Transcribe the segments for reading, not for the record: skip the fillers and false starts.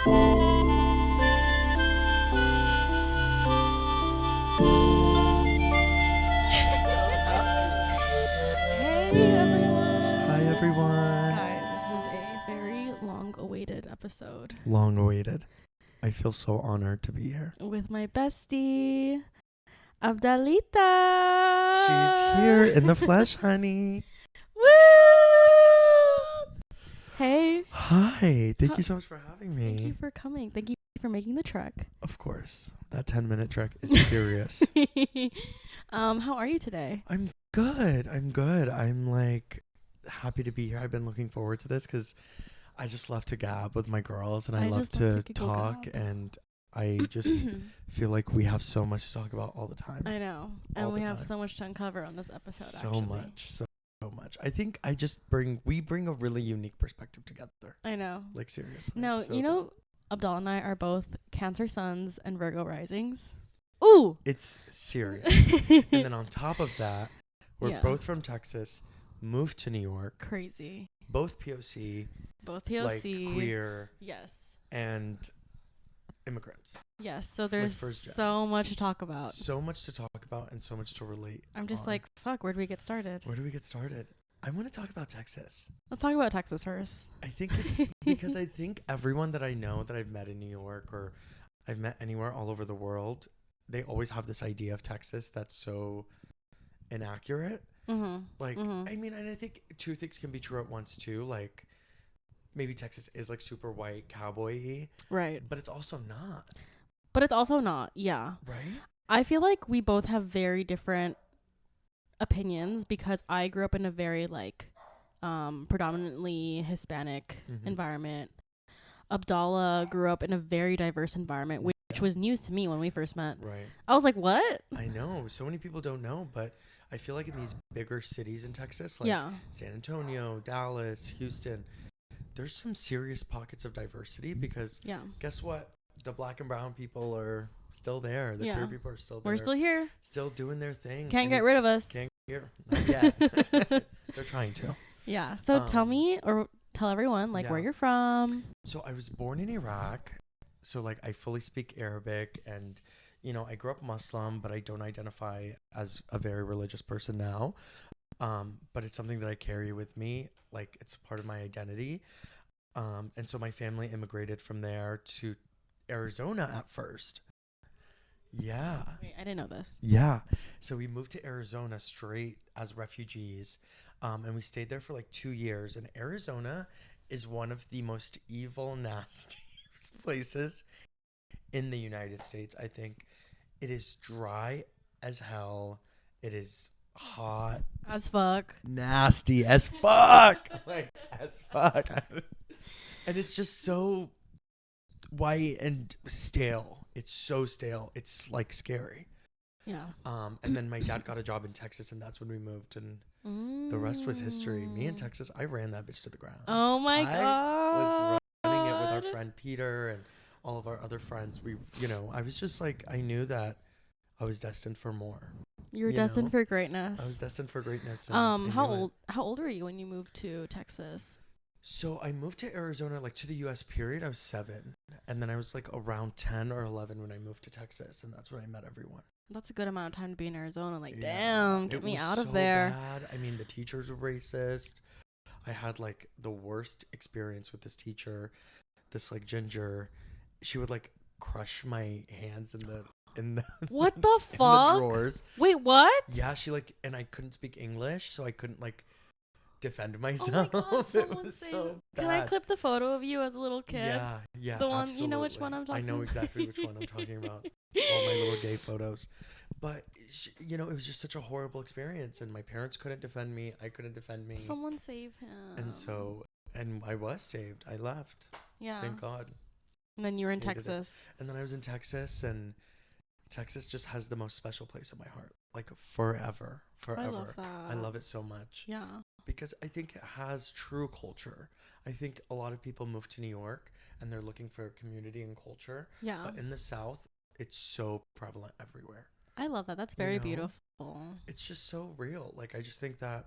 Hey everyone! Hi everyone. Guys, this is a very long-awaited episode Long awaited. I feel so honored to be here. with my bestie, Abdalita. She's here in the flesh, honey. Woo! Hey. Hi. Thank you so much for having me. Thank you for coming. Thank you for making the trek. Of course. That 10-minute trek is serious. How are you today? I'm good. I'm like happy to be here. I've been looking forward to this because I just love to gab with my girls and I love just love to giggle talk gab. and I just feel like we have so much to talk about all the time. I know. All And we the have time. so much to uncover on this episode, So actually. much. So much. I think we bring a really unique perspective together. I know. Like seriously. No, So you good. know, Abdal and I are both Cancer suns and Virgo risings. Ooh! It's serious. And then on top of that, we're Yeah. both from Texas, moved to New York, Crazy. both POC, Both like POC. queer Yes. and immigrants. Yes. So there's first gen. so much to talk about. So much to talk about and so much to relate. I'm just on. like, fuck, where do we get started? Where do we get started? I want to talk about Texas. Let's talk about Texas first. I think it's because I think everyone that I know that I've met in New York or I've met anywhere all over the world, they always have this idea of Texas that's so inaccurate. Mm-hmm. Like, Mhm. I mean, and I think two things can be true at once too. Like, maybe Texas is like super white, cowboy-y, Right. but it's also not, But it's also not. Yeah. right? I feel like we both have very different opinions because I grew up in a very like predominantly Hispanic Mhm. environment. Abdallah grew up in a very diverse environment, which Yeah. was news to me when we first met. Right. I was like, what? I know. So many people don't know, but I feel like in these bigger cities in Texas, like Yeah. San Antonio, Dallas, Houston, there's some serious pockets of diversity because Yeah. guess what? The black and brown people are still there. The Yeah. queer people are still there. We're still here. still doing their thing. Can't and get rid of it's- us. Can't get not yet. They're trying to. Yeah. So tell me or tell everyone like where Yeah. you're from. So I was born in Iraq. So like I fully speak Arabic and I grew up Muslim, but I don't identify as a very religious person now. But it's something that I carry with me. Like it's part of my identity. And so my family immigrated from there to Arizona at first. Yeah. Wait, I didn't know this. Yeah. So we moved to Arizona straight as refugees. And we stayed there for like 2 years. And Arizona is one of the most evil, nasty places in the United States. I think it is dry as hell. It is hot, As fuck. nasty as fuck. Like, as fuck. And it's just so white and stale. It's so stale. It's like scary. Yeah. And then my dad got a job in Texas, and that's when we moved, and the rest was history. Me in Texas, I ran that bitch to the ground. Oh my I god. was running it with our friend Peter and all of our other friends. I was just like, I knew that I was destined for more. You're you destined know, for greatness. I was destined for greatness. And I how knew it. old were you when you moved to Texas? So I moved to Arizona, like to the U.S. period. I was 7, and then I was like around 10 or 11 when I moved to Texas, and that's when I met everyone. That's a good amount of time to be in Arizona. Like, Yeah, damn, it get me was out of so there. bad. I mean, the teachers were racist. I had like the worst experience with this teacher, this like ginger. She would like crush my hands in the What the in the fuck? drawers. Wait, what? Yeah, she like, and I couldn't speak English, so I couldn't like defend Oh my myself. god, It someone was say, so can I bad. clip the photo of you as a little kid? Yeah, The one- you know which absolutely. one I'm talking I know about? exactly which one I'm talking about. All my little gay photos. But, it was just such a horrible experience. And my parents couldn't defend me. I couldn't defend me. Someone save him. And I was saved. I left. yeah. Thank God. And then you were in Hated it. Texas. And then I was in Texas. And Texas just has the most special place in my heart. Like forever. Forever. I love that. I love it so much. Yeah. Because I think it has true culture. I think a lot of people move to New York and they're looking for community and culture. Yeah. But in the South, it's so prevalent everywhere. I love that. That's very You know? beautiful. It's just so real. Like, I just think that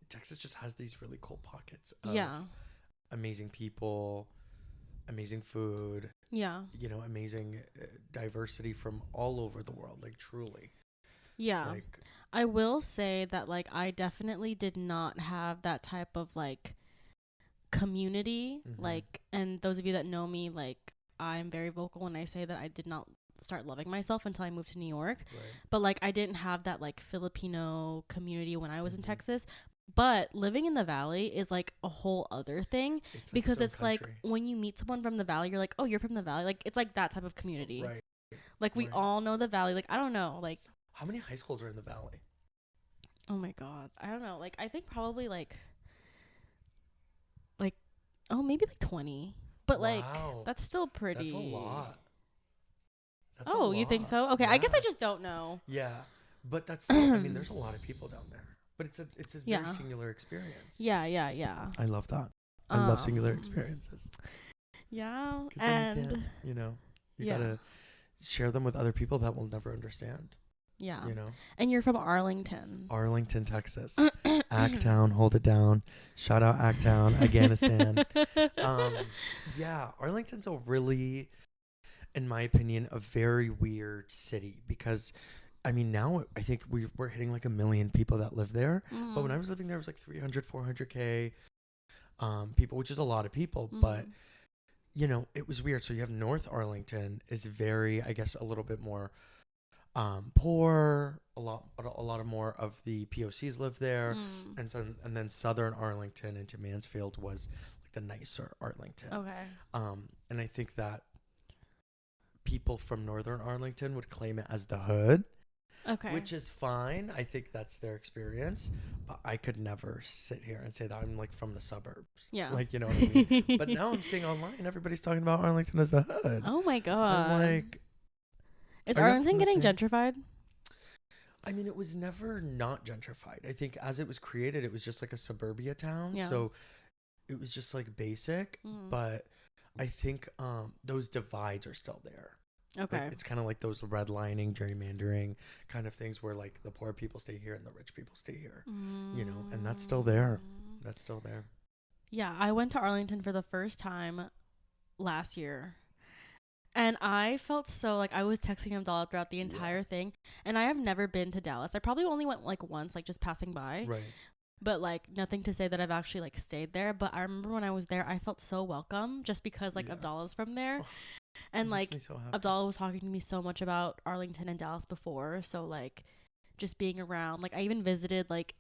Texas just has these really cool pockets of Yeah. amazing people, amazing food, Yeah. you know, amazing diversity from all over the world, like truly. Yeah. Like, I will say that like I definitely did not have that type of like community. Like, and those of you that know me, like I'm very vocal when I say that I did not start loving myself until I moved to New York. right. But like I didn't have that like Filipino community when I was in Texas. But living in the valley is like a whole other thing, because it's like when you meet someone from the valley, you're like, oh, you're from the valley. Like it's like that type of community. Right. Like we all know the valley. Like I don't know. Like how many high schools are in the valley? oh my God, I don't know. Like I think probably like oh maybe like 20. But like that's still pretty. That's a lot. That's oh, you think so? Okay, I guess I just don't know. Yeah, but that's still, I mean, there's a lot of people down there. But it's a very singular experience. Yeah. I love that. I love singular experiences. Yeah, and you know, you gotta share them with other people that will never understand. Yeah, you know. And you're from Arlington, Texas. Acktown, hold it down. Shout out Acktown, Afghanistan. Yeah, Arlington's a really, in my opinion, a very weird city because. I mean, now I think we're hitting like 1 million people that live there. But when I was living there, it was like 300, 400K people, which is a lot of people. But, you know, it was weird. So you have North Arlington is very, I guess, a little bit more poor. A lot of more of the POCs live there. And then Southern Arlington into Mansfield was like the nicer Arlington. Okay. And I think that people from Northern Arlington would claim it as the hood. Okay. Which is fine. I think that's their experience. But I could never sit here and say that I'm like from the suburbs. Yeah. Like, you know what I mean? But now I'm seeing online, everybody's talking about Arlington as the hood. Oh my God. I'm like, is Arlington getting gentrified? I mean, it was never not gentrified. I think as it was created, it was just like a suburbia town. Yeah. So it was just like basic. But I think those divides are still there. Okay. Like, it's kind of like those redlining, gerrymandering kind of things where like the poor people stay here and the rich people stay here, you know, and that's still there. That's still there. Yeah. I went to Arlington for the first time last year. And I felt so like I was texting Abdallah throughout the entire thing. And I have never been to Dallas. I probably only went like once, like just passing by. Right. But like nothing to say that I've actually like stayed there. But I remember when I was there, I felt so welcome just because like Abdallah's from there. And like so Abdallah was talking to me so much about Arlington and Dallas before. So like just being around, like I even visited like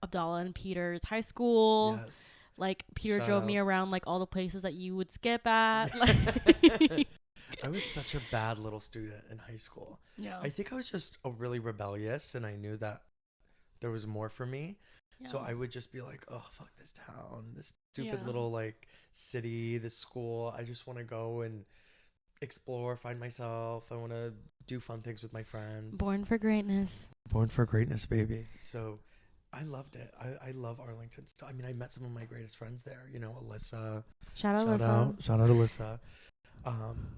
Abdallah and Peter's high school. Yes. Like Peter drove me around like all the places that you would skip at. I was such a bad little student in high school. Yeah. I think I was just a really rebellious and I knew that there was more for me. Yeah. So I would just be like, oh, fuck this town, this stupid little like city, this school. I just want to go and explore, find myself. I want to do fun things with my friends. Born for greatness. Born for greatness, baby. So I loved it. I love Arlington. I mean, I met some of my greatest friends there. You know, Alyssa. Shout out Alyssa.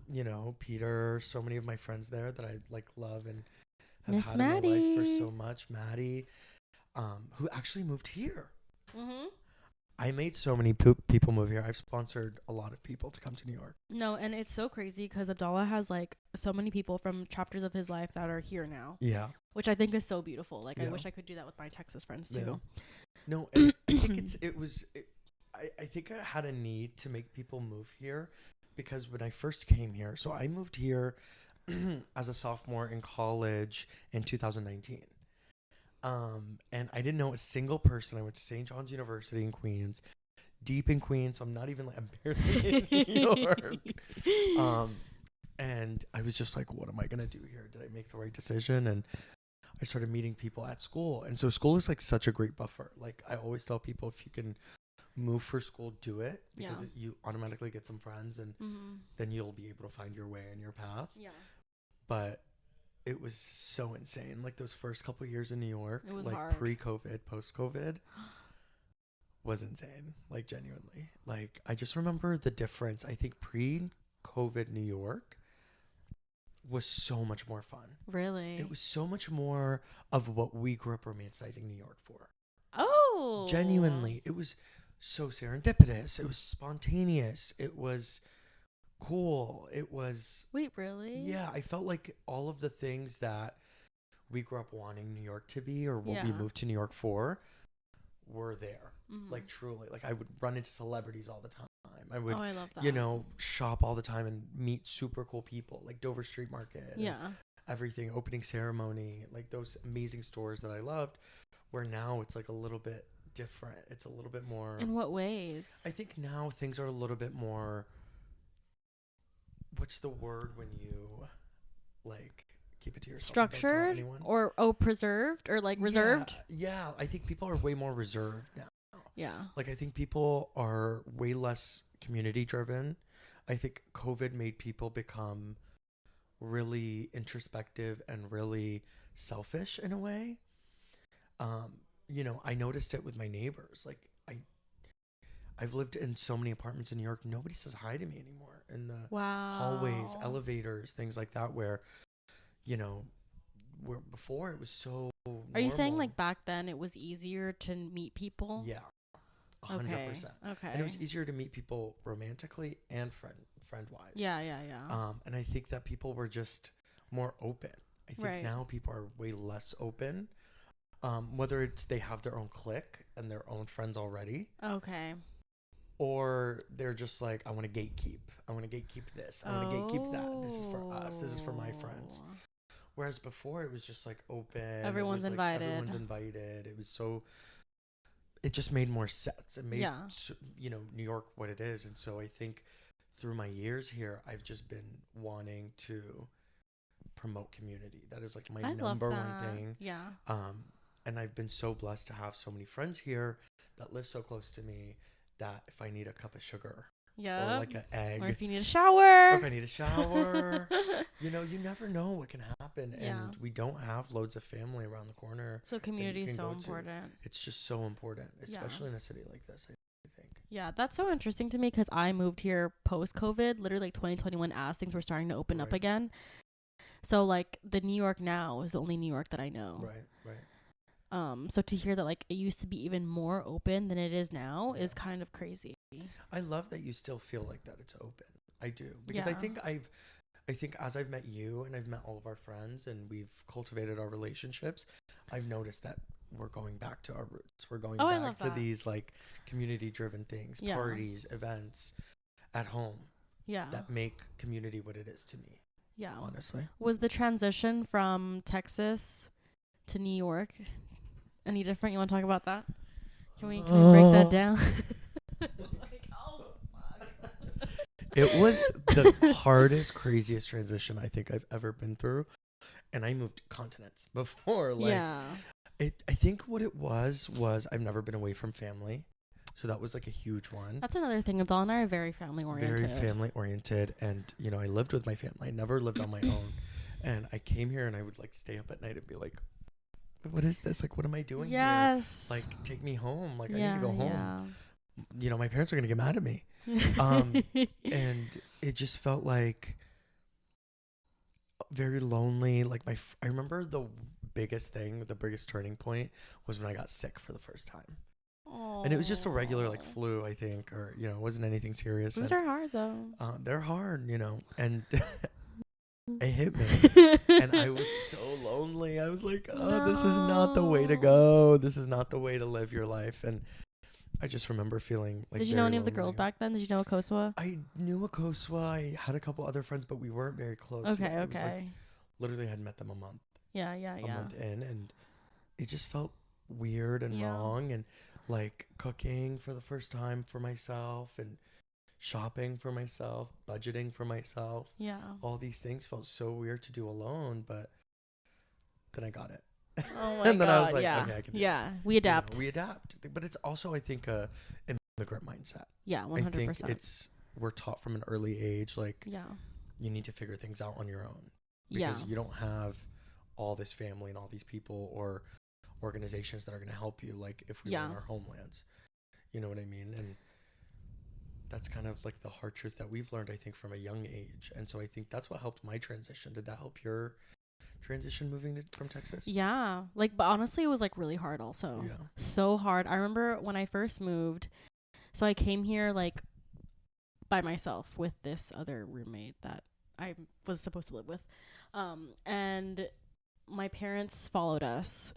You know, Peter. So many of my friends there that I like love and have Miss had Maddie. in my life for so much. Maddie, who actually moved here. I made so many people move here. I've sponsored a lot of people to come to New York. No, and it's so crazy because Abdallah has like so many people from chapters of his life that are here now. Yeah. Which I think is so beautiful. Like I wish I could do that with my Texas friends too. Yeah. No, I think I think I had a need to make people move here because when I first came here, so I moved here as a sophomore in college in 2019. And I didn't know a single person. I went to St. John's University in Queens, deep in Queens. So I'm not even like, I'm barely in New York. And I was just like, what am I going to do here? Did I make the right decision? And I started meeting people at school. And so school is like such a great buffer. Like I always tell people, if you can move for school, do it because you automatically get some friends and then you'll be able to find your way and your path. Yeah. But it was so insane. Like those first couple of years in New York, it was like hard. Pre-COVID, post-COVID was insane. Like genuinely. Like I just remember the difference. I think pre-COVID New York was so much more fun. Really? It was so much more of what we grew up romanticizing New York for. Oh. Genuinely. It was so serendipitous. It was spontaneous. It was cool. It was. Wait, really? Yeah, I felt like all of the things that we grew up wanting New York to be, or what we moved to New York for, were there. Like, truly. Like, I would run into celebrities all the time. I would, I love that. you know, shop all the time and meet super cool people, like Dover Street Market. Yeah. Everything, opening ceremony, like those amazing stores that I loved, where now it's like a little bit different. It's a little bit more. In what ways? I think now things are a little bit more. What's the word when you, like, keep it to yourself? Structured or preserved or like reserved? Yeah, I think people are way more reserved now. Yeah. Like, I think people are way less community driven. I think COVID made people become really introspective and really selfish in a way. You know, I noticed it with my neighbors. Like, I've lived in so many apartments in New York. Nobody says hi to me anymore in the hallways, elevators, things like that, where, you know, where before it was so normal. Are you saying like back then it was easier to meet people? Yeah. 100%. Okay. And it was easier to meet people romantically and friend-wise. Yeah. And I think that people were just more open. I think now people are way less open. Whether it's they have their own clique and their own friends already. Okay. Or they're just like, I want to gatekeep. I want to gatekeep this. I want to gatekeep that. This is for us. This is for my friends. Whereas before it was just like open. Everyone's invited. Everyone's invited. It was so. It just made more sense. It made, you know, New York what it is. And so I think through my years here, I've just been wanting to promote community. That is like my number one thing. Yeah. And I've been so blessed to have so many friends here that live so close to me that if I need a cup of sugar or like an egg, or if you need a shower, you know, you never know what can happen. And we don't have loads of family around the corner. So community is so important. It's just so important, especially in a city like this, I think. Yeah, that's so interesting to me because I moved here post-COVID, literally like 2021 as things were starting to open up again. So like the New York now is the only New York that I know. Right. So to hear that like it used to be even more open than it is now is kind of crazy. I love that you still feel like that it's open. I do. Because I think as I've met you and I've met all of our friends and we've cultivated our relationships, I've noticed that we're going back to our roots. We're going back to these like community driven things, parties, events at home. Yeah. That make community what it is to me. Yeah. Honestly. Was the transition from Texas to New York any different? You want to talk about that? Can we break that down? It was the hardest, craziest transition I think I've ever been through. And I moved continents before. I think what it was I've never been away from family. So that was like a huge one. That's another thing. Abdul and I are very family oriented. And, you know, I lived with my family. I never lived on my own. And I came here and I would like stay up at night and be like, what is this? Like, what am I doing here? Like, take me home. Like, I need to go home. You know, my parents are going to get mad at me. And it just felt like very lonely. Like I remember the biggest turning point was when I got sick for the first time. Aww. And it was just a regular like flu, I think, or, you know, it wasn't anything serious. Flus are hard though. They're hard, you know, and it hit me and I was so lonely. I was like, this is not the way to go. This is not the way to live your life. And I just remember feeling like. Did you know any of the girls back then? Did you know Akosua? I knew Akosua. I had a couple other friends, but we weren't very close. Okay. It was like, literally had met them a month. A month in, and it just felt weird and wrong, and like cooking for the first time for myself and shopping for myself, budgeting for myself. Yeah. All these things felt so weird to do alone, but then I got it. Oh my and then God, I was like, okay, I can do it. We adapt. You know, we adapt. But it's also, I think, a immigrant mindset. Yeah, 100%. I think we're taught from an early age, like, you need to figure things out on your own. Because you don't have all this family and all these people or organizations that are going to help you, like if we were in our homelands. You know what I mean? And that's kind of like the hard truth that we've learned, I think, from a young age. And so I think that's what helped my transition. Did that help your transition moving from Texas? Yeah. Like, but honestly, it was like really hard also. Yeah. So hard. I remember when I first moved, so I came here like by myself with this other roommate that I was supposed to live with. And my parents followed us.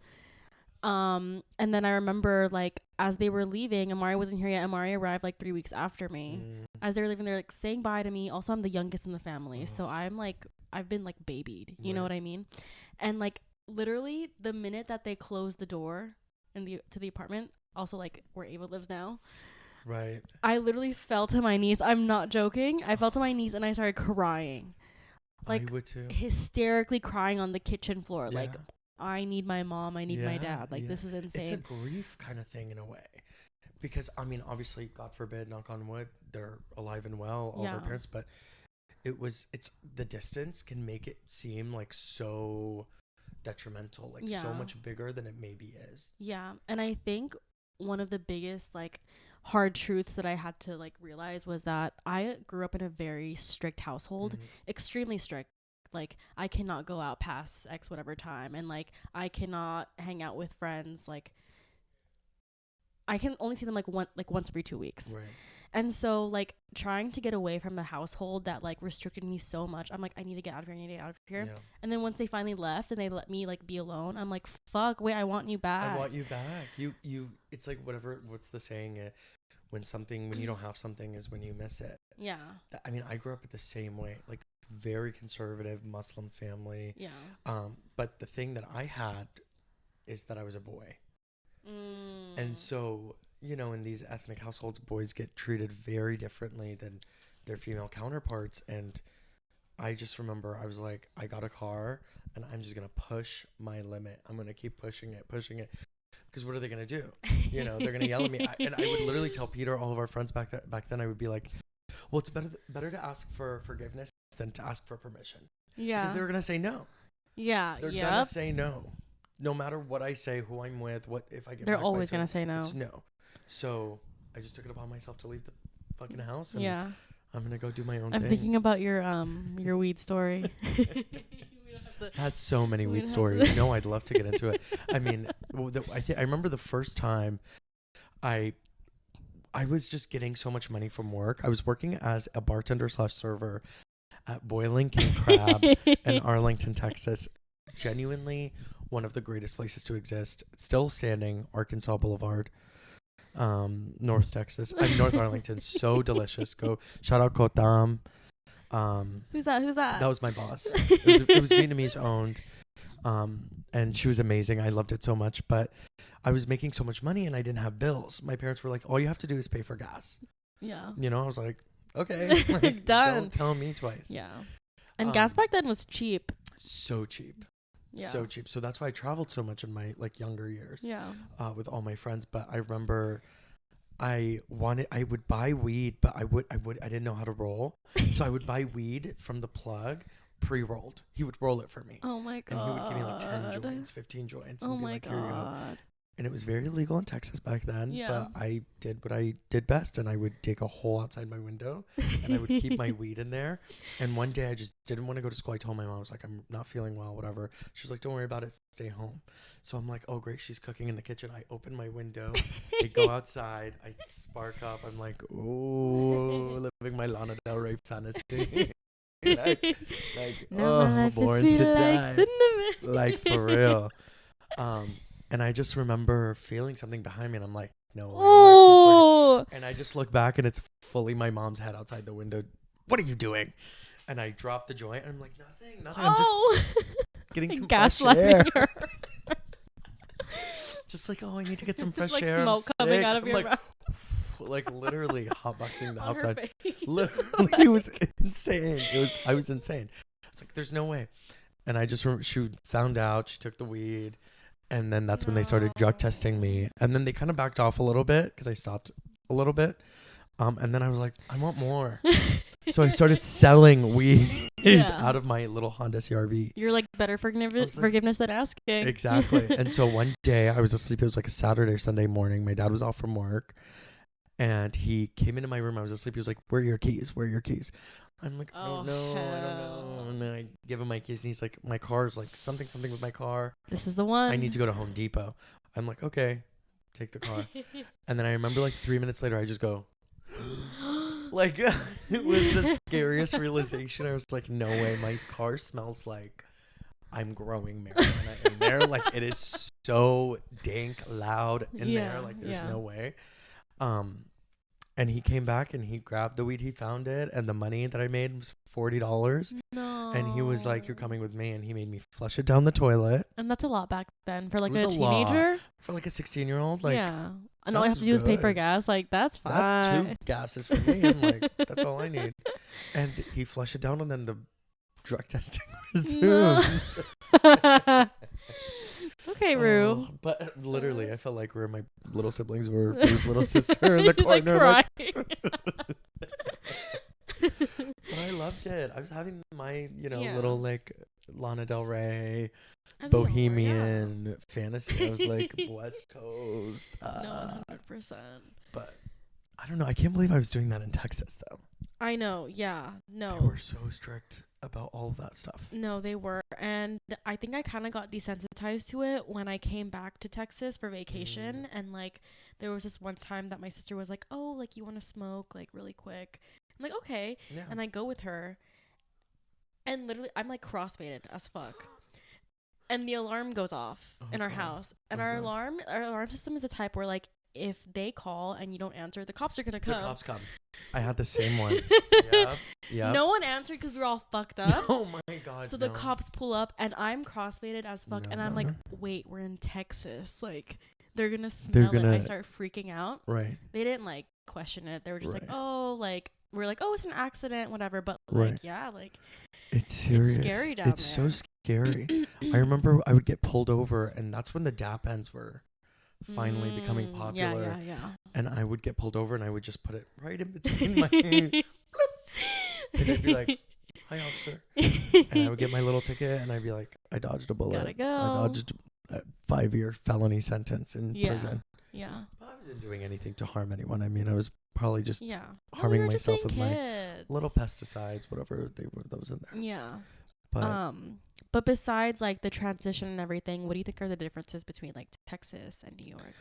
And then I remember, like, as they were leaving, Amari wasn't here yet. Amari arrived like 3 weeks after me. As they were leaving, they're like saying bye to me. Also, I'm the youngest in the family, so I'm like, I've been like babied. You know what I mean? And like literally the minute that they closed the door to the apartment, also like where Ava lives now. Right. I literally fell to my knees. I'm not joking. I fell to my knees and I started crying. Like, I would too. Hysterically crying on the kitchen floor. Yeah. Like, I need my mom. I need my dad. Like, this is insane. It's a grief kind of thing in a way. Because, I mean, obviously, God forbid, knock on wood, they're alive and well, all of our parents. But it's the distance can make it seem like so detrimental, like so much bigger than it maybe is. Yeah. And I think one of the biggest, like, hard truths that I had to like realize was that I grew up in a very strict household, extremely strict. Like, I cannot go out past X whatever time, and like I cannot hang out with friends. Like, I can only see them like once every 2 weeks. Right. And so like trying to get away from the household that like restricted me so much, I'm like, I need to get out of here. Yeah. And then once they finally left and they let me like be alone, I'm like, fuck, wait, I want you back. You it's like what's the saying? When you don't have something is when you miss it. Yeah. I mean, I grew up the same way, like very conservative Muslim family. Yeah. But the thing that I had is that I was a boy. And so, you know, in these ethnic households, boys get treated very differently than their female counterparts. And I just remember I was like, I got a car and I'm just going to push my limit. I'm going to keep pushing it. Because what are they going to do? You know, they're going to yell at me. And I would literally tell Peter, all of our friends back then, I would be like, well, it's better to ask for forgiveness than to ask for permission. Yeah. Because they were going to say no. Yeah. They're going to say no. No matter what I say, who I'm with, they're always going to say no. It's no. So I just took it upon myself to leave the fucking house. And I'm going to go do my own thing. I'm thinking about your weed story. I've had so many weed stories. No, I'd love to get into it. I mean, I remember the first time I was just getting so much money from work. I was working as a bartender/server at Boiling King Crab in Arlington, Texas. Genuinely one of the greatest places to exist. It's still standing, Arkansas Boulevard, North Texas. North Arlington. So delicious. Go shout out Kotam. Who's that? That was my boss. It was Vietnamese owned. And she was amazing. I loved it so much, but I was making so much money and I didn't have bills. My parents were like, all you have to do is pay for gas. Yeah. You know, I was like, okay, like, done. Don't tell me twice. Yeah. And gas back then was cheap. So cheap. Yeah. So cheap. So that's why I traveled so much in my like younger years. Yeah. With all my friends. But I remember I would buy weed, but I didn't know how to roll. So I would buy weed from the plug pre-rolled. He would roll it for me. Oh my God. And he would give me like 10 joints, 15 joints. And be like, here you go. And it was very legal in Texas back then. Yeah. But I did what I did best. And I would dig a hole outside my window and I would keep my weed in there. And one day I just didn't want to go to school. I told my mom, I was like, I'm not feeling well, whatever. She was like, don't worry about it. Stay home. So I'm like, oh, great. She's cooking in the kitchen. I open my window. I go outside. I spark up. I'm like, oh, living my Lana Del Rey fantasy. like born to die. Like for real. And I just remember feeling something behind me and I'm like, no way. Oh. And I just look back and it's fully my mom's head outside the window. What are you doing? And I drop the joint and I'm like, nothing. I'm just getting some fresh air. Just like, I need to get some fresh air. Like smoke coming out of your mouth. Like literally hotboxing the outside. Literally, it was insane. I was insane. I was like, there's no way. And I just remember she found out, she took the weed. And then that's when they started drug testing me. And then they kind of backed off a little bit because I stopped a little bit. And then I was like, I want more. So I started selling weed out of my little Honda CRV. You're like better forgiveness than asking. Exactly. And so one day I was asleep. It was like a Saturday or Sunday morning. My dad was off from work. And he came into my room. I was asleep. He was like, where are your keys? Where are your keys? I'm like, I don't know. And then I give him my keys and he's like, my car's like something with my car. This is the one. I need to go to Home Depot. I'm like, okay, take the car. And then I remember like 3 minutes later, I just go, Like, it was the scariest realization. I was like, no way, my car smells like I'm growing marijuana in there. Like, it is so dank loud in there. Like, there's no way. And he came back and he grabbed the weed. He found it, and the money that I made was $40. No. And he was like, "You're coming with me," and he made me flush it down the toilet. And that's a lot back then for like a teenager. For like a 16-year-old. Like, yeah. And all I have to do is pay for gas. Like, that's fine. That's 2 gases for me. I'm like, that's all I need. And he flushed it down, and then the drug testing resumed. No. Okay, Rue. But literally, I felt like Rue and my little siblings were his little sister in the corner. Like, But I loved it. I was having my, little like Lana Del Rey, as bohemian fantasy. I was like West Coast. No, 100%. But I don't know. I can't believe I was doing that in Texas, though. I know. Yeah. No. They were so strict about all of that stuff. No, they were. And I think I kind of got desensitized to it when I came back to Texas for vacation. And like, there was this one time that my sister was like, "Oh, like, you want to smoke like really quick?" I'm like, "Okay." Yeah. And I go with her. And literally, I'm like crossfaded as fuck. And the alarm goes off in our house. And our alarm system is the type where like, if they call and you don't answer, the cops are going to come. The cops come. I had the same one. Yep. No one answered because we were all fucked up. Oh my God. So the cops pull up and I'm crossfaded as fuck. And I'm like, wait, we're in Texas. Like, they're going to smell it. I start freaking out. Right. They didn't like question it. They were just like, oh, like, we're like, oh, it's an accident, whatever. But like, yeah, like, it's serious. It's scary down there. It's so scary. I remember I would get pulled over, and that's when the DAP ends were finally becoming popular. Yeah. And I would get pulled over, and I would just put it right in between my and they'd be like, "Hi, officer," and I would get my little ticket, and I'd be like, "I dodged a bullet. Gotta go. I dodged a 5-year felony sentence in prison." Yeah. But I wasn't doing anything to harm anyone. I mean, I was probably just harming we myself with kids. my little pesticides, whatever they were, that was in there. Yeah. But besides like the transition and everything, what do you think are the differences between like Texas and New York?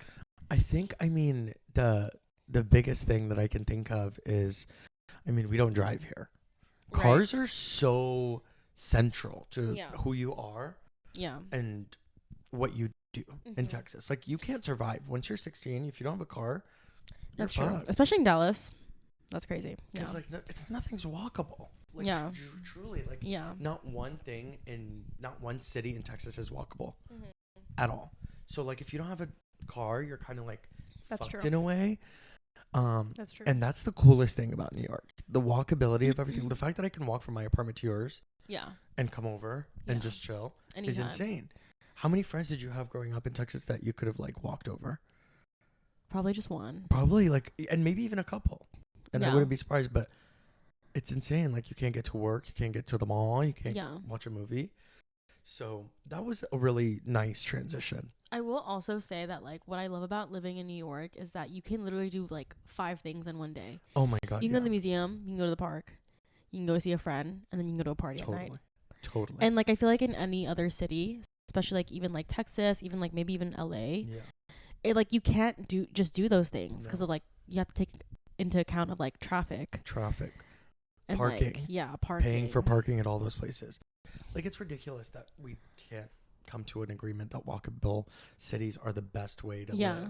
I mean, the biggest thing that I can think of is, I mean, we don't drive here. Cars are so central to who you are. Yeah. And what you do in Texas. Like, you can't survive. Once you're 16, if you don't have a car, that's true. Especially in Dallas. That's crazy. Yeah. It's like, nothing's walkable. Like, truly, like, not one city in Texas is walkable at all. So, like, if you don't have a car, you're kind of like fucked in a way. That's true. And that's the coolest thing about New York. The walkability of everything. The fact that I can walk from my apartment to yours and come over and just chill is insane. How many friends did you have growing up in Texas that you could have, like, walked over? Probably just one. Probably, like, and maybe even a couple. And I wouldn't be surprised, but it's insane. Like, you can't get to work. You can't get to the mall. You can't watch a movie. So that was a really nice transition. I will also say that, like, what I love about living in New York is that you can literally do, like, 5 things in one day. Oh, my God. You can go to the museum. You can go to the park. You can go see a friend. And then you can go to a party at night. Totally. And, like, I feel like in any other city, especially, like, even, like, Texas, even, like, maybe even LA, it, like, you can't just do those things because of, like, you have to take into account of, like, traffic. And parking. Like, parking. Paying for parking at all those places. Like, it's ridiculous that we can't come to an agreement that walkable cities are the best way to live.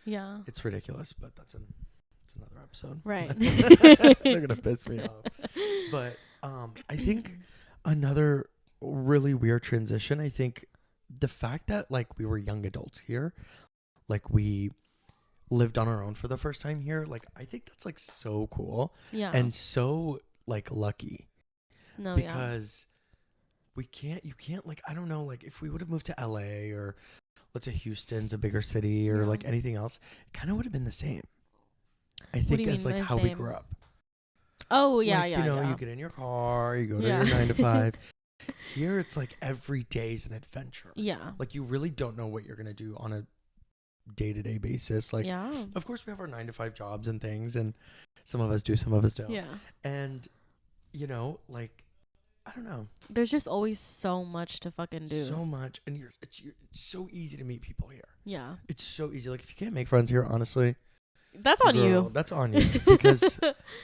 Yeah. It's ridiculous, but that's another episode. Right. They're going to piss me off. But I think another really weird transition, I think the fact that, like, we were young adults here, like, we lived on our own for the first time here, like, I think that's, like, so cool. Yeah. And so, like, lucky. No, because you can't, like, I don't know, like, if we would have moved to LA or let's say Houston's a bigger city or like anything else, it kind of would have been the same. I think as like how we grew up. Oh, yeah, like, you know, you get in your car, you go to your 9 to 5. Here, it's like every day's an adventure. Yeah. Like, you really don't know what you're going to do on a day-to-day basis. Like, of course, we have our 9 to 5 jobs and things, and some of us do, some of us don't. Yeah. And, you know, like, I don't know. There's just always so much to fucking do. So much. And it's so easy to meet people here. Yeah. It's so easy. Like, if you can't make friends here, honestly, That's on you. That's on you because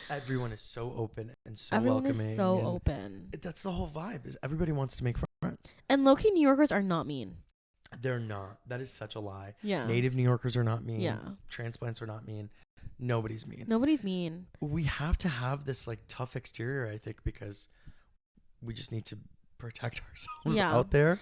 everyone is so open and so everyone welcoming. Is so open. That's the whole vibe. Is everybody wants to make friends. And low-key New Yorkers are not mean. They're not. That is such a lie. Yeah. Native New Yorkers are not mean. Yeah. Transplants are not mean. Nobody's mean. Nobody's mean. We have to have this like tough exterior, I think, because we just need to protect ourselves out there.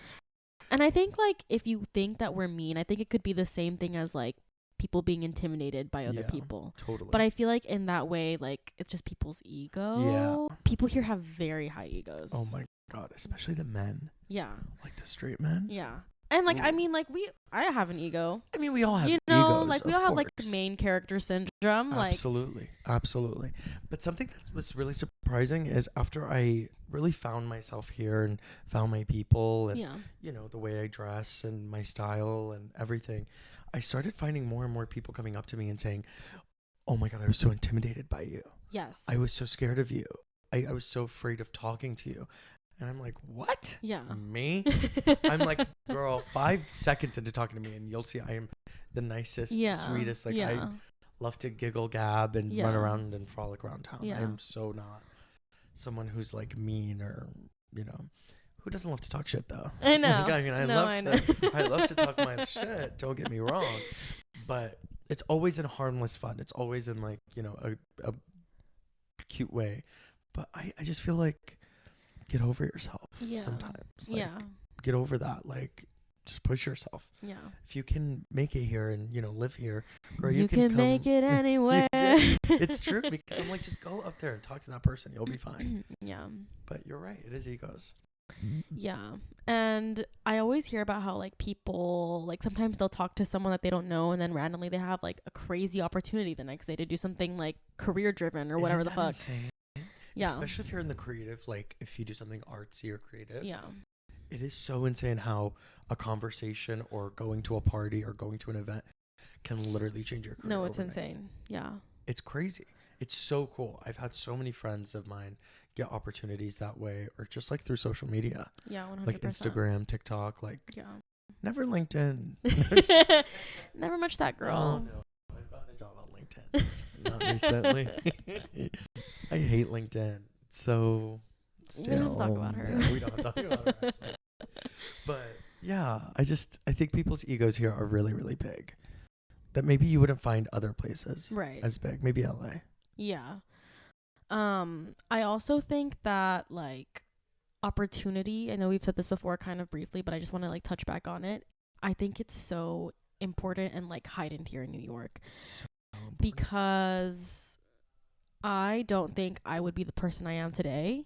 And I think like if you think that we're mean, I think it could be the same thing as like people being intimidated by other people. Totally. But I feel like in that way, like it's just people's ego. Yeah. People here have very high egos. Oh my God, especially the men. Yeah. Like the straight men. Yeah. And like, I mean, like I have an ego. I mean, we all have you know, egos, like we all have like the main character syndrome. Absolutely. Absolutely. But something that was really surprising is after I really found myself here and found my people and, you know, the way I dress and my style and everything, I started finding more and more people coming up to me and saying, oh my God, I was so intimidated by you. Yes. I was so scared of you. I was so afraid of talking to you. And I'm like, what? Yeah. Me? I'm like, girl, 5 seconds into talking to me and you'll see I am the nicest, sweetest. Like I love to giggle, gab, and run around and frolic around town. I am so not someone who's like mean or, you know, who doesn't love to talk shit though. I know. Like, I mean, I love to talk my shit. Don't get me wrong. But it's always in harmless fun. It's always in like, you know, a cute way. But I just feel like, get over yourself sometimes. Like, get over that. Like, just push yourself. Yeah. If you can make it here and, you know, live here, girl, you can come. Make it anywhere. It's true because I'm like, just go up there and talk to that person. You'll be fine. Yeah. But you're right. It is egos. Yeah. And I always hear about how like people, like sometimes they'll talk to someone that they don't know and then randomly they have like a crazy opportunity the next day to do something like career driven or whatever the fuck. Insane? Yeah. Especially if you're in the creative, like if you do something artsy or creative. Yeah. It is so insane how a conversation or going to a party or going to an event can literally change your career. No, it's overnight. insane. Yeah. It's crazy. It's so cool. I've had so many friends of mine get opportunities that way or just like through social media. Yeah, 100%. Like Instagram, TikTok, like never LinkedIn. Never much that girl. Oh, no. I've gotten a job on LinkedIn. Not recently. I hate LinkedIn. So we don't have to talk about her. Yeah, we don't have to talk about her. But yeah, I think people's egos here are really, really big. That maybe you wouldn't find other places as big. Maybe LA. Yeah. I also think that like opportunity, I know we've said this before kind of briefly, but I just want to like touch back on it. I think it's so important and like heightened here in New York because I don't think I would be the person I am today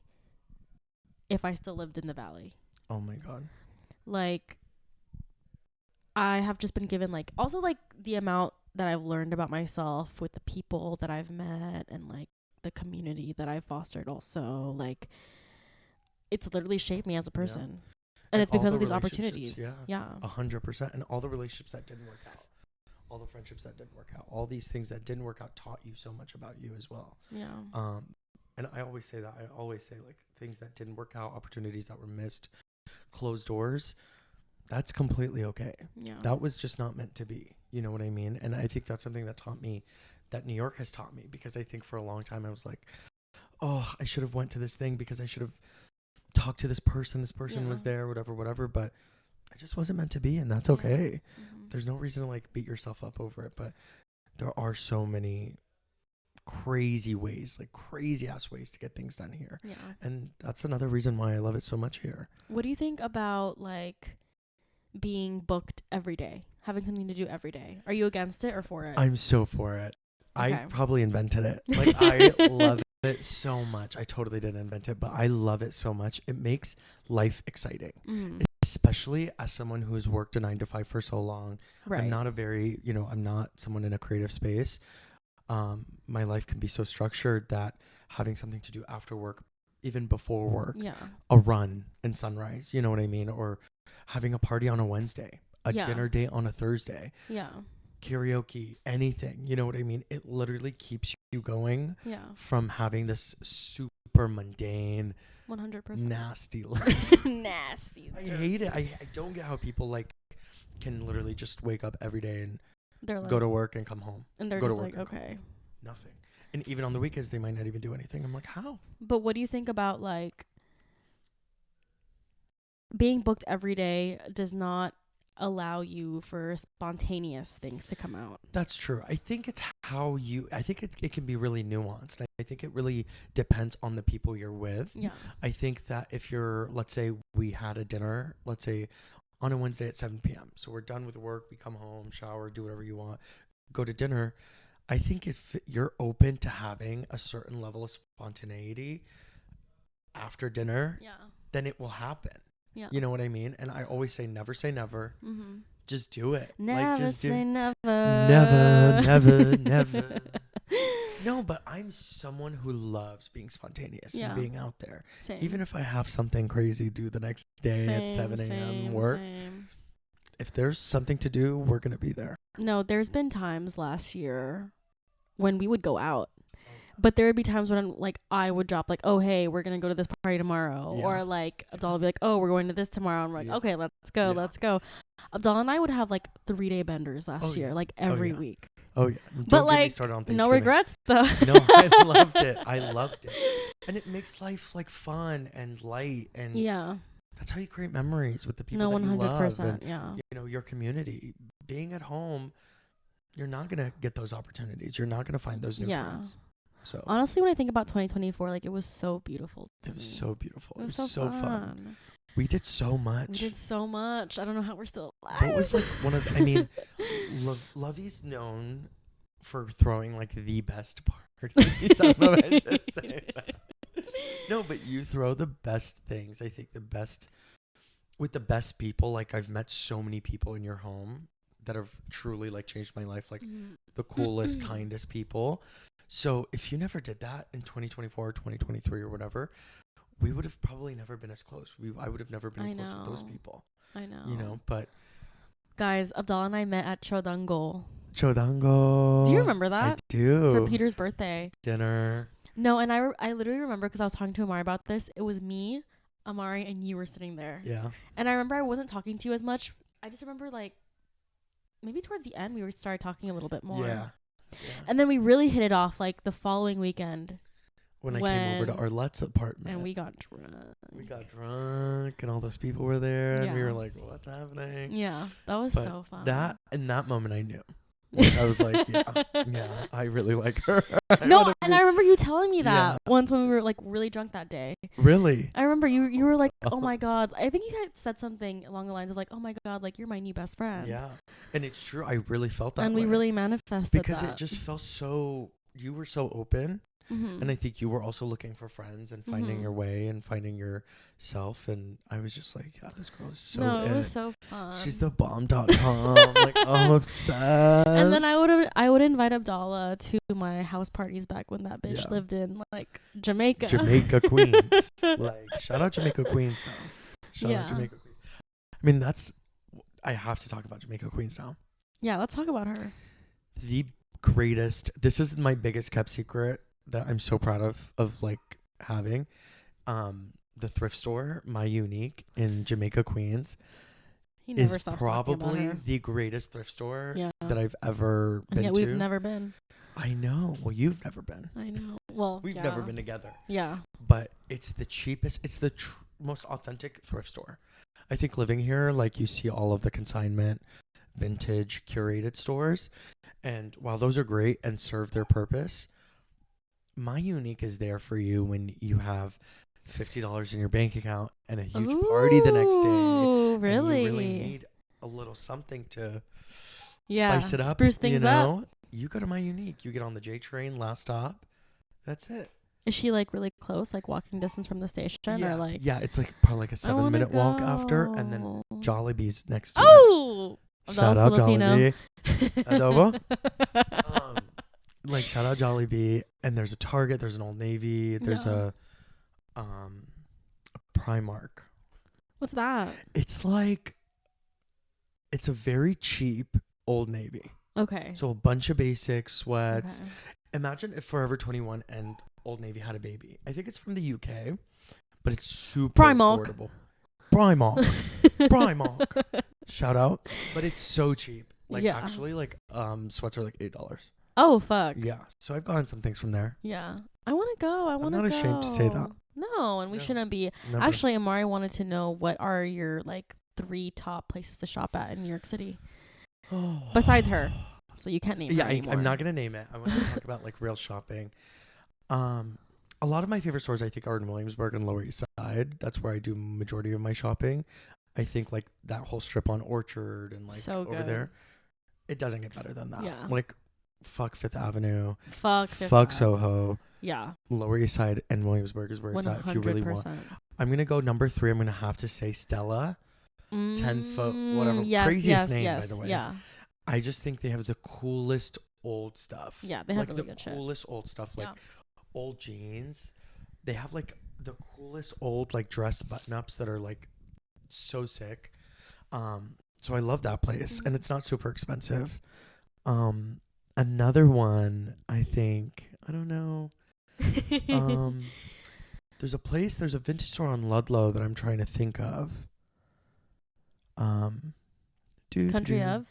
if I still lived in the Valley. Oh my God. Like I have just been given like also like the amount that I've learned about myself with the people that I've met and like the community that I've fostered also, like it's literally shaped me as a person. And it's because of these opportunities. Yeah. 100%. And all the relationships that didn't work out, all the friendships that didn't work out, all these things that didn't work out taught you so much about you as well. Yeah. And I always say that. I always say like things that didn't work out, opportunities that were missed, closed doors. That's completely okay. Yeah. That was just not meant to be. You know what I mean? And I think that's something that taught me, that New York has taught me, because I think for a long time I was like, oh, I should have went to this thing because I should have talked to this person. This person was there, whatever. But it just wasn't meant to be, and that's okay. Mm-hmm. There's no reason to like beat yourself up over it. But there are so many crazy ways, like crazy ass ways to get things done here. Yeah. And that's another reason why I love it so much here. What do you think about like being booked every day, having something to do every day? Are you against it or for it? I'm so for it. Okay. I probably invented it. Like I love it so much. I totally didn't invent it, but I love it so much. It makes life exciting. Mm. Especially as someone who has worked a 9-to-5 for so long. Right. I'm not I'm not someone in a creative space. My life can be so structured that having something to do after work, even before work, a run and sunrise, you know what I mean? Or having a party on a Wednesday, a dinner date on a Thursday, karaoke, anything, you know what I mean? It literally keeps you going from having this super mundane, 100% nasty nasty. I hate it. I don't get how people like can literally just wake up every day and They're like, go to work and come home. And they're go just to work like, okay. Nothing. And even on the weekends, they might not even do anything. I'm like, how? But what do you think about like being booked every day does not allow you for spontaneous things to come out? That's true. I think it's I think it can be really nuanced. I think it really depends on the people you're with. Yeah. I think that if let's say we had a dinner, let's say on a Wednesday at 7 p.m. So we're done with work, we come home, shower, do whatever you want, go to dinner. I think if you're open to having a certain level of spontaneity after dinner, then it will happen. Yeah. You know what I mean? And I always say never say never. Mm-hmm. Just do it. Never say never. Never. No, but I'm someone who loves being spontaneous and being out there. Same. Even if I have something crazy to do the next day at 7 a.m. work. Same. If there's something to do, we're going to be there. No, there's been times last year when we would go out. But there would be times when I would drop like, oh, hey, we're going to go to this party tomorrow. Yeah. Or like Abdallah would be like, oh, we're going to this tomorrow. And we're like, okay, let's go. Yeah. Let's go. Abdallah and I would have like 3-day benders last year, like every week. Oh, yeah. But like, no regrets though. No, I loved it. And it makes life like fun and light. And that's how you create memories with the people that you love. 100%. And, you know, your community. Being at home, you're not going to get those opportunities. You're not going to find those new friends. So honestly, when I think about 2024, like it was so beautiful. It was so beautiful. It was so fun. We did so much. I don't know how we're still alive. But it was like one of I mean, Lovey's known for throwing like the best parties. I don't know if I should say that. No, but you throw the best things. I think with the best people. Like I've met so many people in your home that have truly like changed my life. Like the coolest, kindest people. So if you never did that in 2024 or 2023 or whatever, we would have probably never been as close. I would have never been close with those people. I know. You know, but guys, Abdallah and I met at Chodango. Do you remember that? I do. For Peter's birthday. Dinner. No, and I literally remember because I was talking to Amari about this. It was me, Amari, and you were sitting there. Yeah. And I remember I wasn't talking to you as much. I just remember like maybe towards the end we started talking a little bit more. Yeah. And then we really hit it off like the following weekend. When I came over to Arlette's apartment. And we got drunk and all those people were there. And we were like, what's happening? Yeah. That was so fun. In that moment I knew. Like, I was like, yeah, I really like her. No, and I remember you telling me that once when we were like really drunk that day. Really? I remember you were like, oh my God. I think you had said something along the lines of like, oh my God, like you're my new best friend. Yeah. And it's true. I really felt that and way. We really manifested because that. It just felt so, you were so open. Mm-hmm. And I think you were also looking for friends and finding your way and finding yourself. And I was just like, yeah, this girl is so it was so fun. She's the bomb.com. Like, I'm obsessed. And then I would invite Abdallah to my house parties back when that bitch lived in like Jamaica. Jamaica Queens. Like, shout out Jamaica Queens now. Shout out Jamaica Queens. I mean, I have to talk about Jamaica Queens now. Yeah, let's talk about her. The greatest. This is my biggest kept secret that I'm so proud of like having. The thrift store, My Unique in Jamaica Queens, is probably the greatest thrift store that I've ever been to. Yet we've never been. I know. Well, you've never been. I know. Well, we've never been together. Yeah. But it's the cheapest. It's the most authentic thrift store. I think living here, like you see all of the consignment, vintage, curated stores. And while those are great and serve their purpose, My Unique is there for you when you have $50 in your bank account and a huge party the next day. Really? And you really need a little something to spice it up. Spruce things up. You go to My Unique. You get on the J train, last stop. That's it. Is she like really close, like walking distance from the station? Yeah. Or like? Yeah, it's like probably like a 7-minute walk after, and then Jollibee's next to it. Shout out Jollibee. Adobo. Like shout out Jollibee, and there's a Target, there's an Old Navy, there's a Primark. What's that? It's like it's a very cheap Old Navy. Okay. So a bunch of basic sweats. Okay. Imagine if Forever 21 and Old Navy had a baby. I think it's from the UK, but it's super affordable. Primark. Shout out. But it's so cheap. Like actually, like sweats are like $8. Oh fuck. Yeah. So I've gotten some things from there. Yeah. I want to go. I'm not ashamed to say that. No, and we shouldn't be. Never. Actually, Amari wanted to know what are your like 3 top places to shop at in New York City. Besides her. So you can't name her anymore. I'm not going to name it. I want to talk about like real shopping. A lot of my favorite stores I think are in Williamsburg and Lower East Side. That's where I do majority of my shopping. I think like that whole strip on Orchard and like so over there. It doesn't get better than that. Yeah. Like fuck Fifth Avenue. Fuck Soho. Yeah. Lower East Side and Williamsburg is where 100%. It's at if you really want. I'm going to go number 3. I'm going to have to say Stella. 10 foot, whatever. Craziest name, by the way. Yeah. I just think they have the coolest old stuff. Yeah, they have like really good shit. The coolest old stuff, like old jeans. They have like the coolest old like dress button-ups that are like so sick. So I love that place, and it's not super expensive. Another one, I think, I don't know. There's a vintage store on Ludlow that I'm trying to think of. Country of?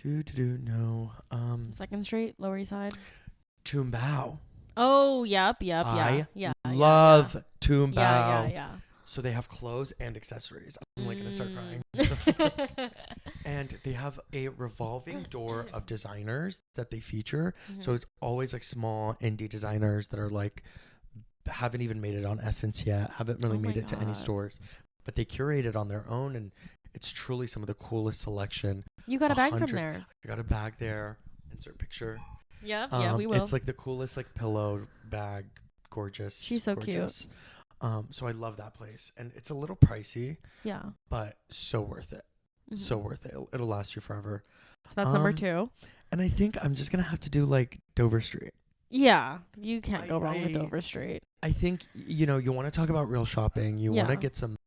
No. 2nd Street, Lower East Side. Tumbao. Oh, yep. I love Tumbao. Yeah. So they have clothes and accessories. I'm like gonna start crying. And they have a revolving door of designers that they feature. So it's always like small indie designers that are like haven't even made it on Essence yet, haven't really made it to any stores, but they curate it on their own, and it's truly some of the coolest selection. You got a bag from there. I got a bag there. Insert picture. Yeah, we will. It's like the coolest like pillow bag. Gorgeous. She's so cute. So I love that place, and it's a little pricey. Yeah. But so worth it. So worth it. It'll last you forever. So that's number 2. And I think I'm just gonna have to do like Dover Street. Yeah, you can't go wrong with Dover Street. I think you want to talk about real shopping. You want to get some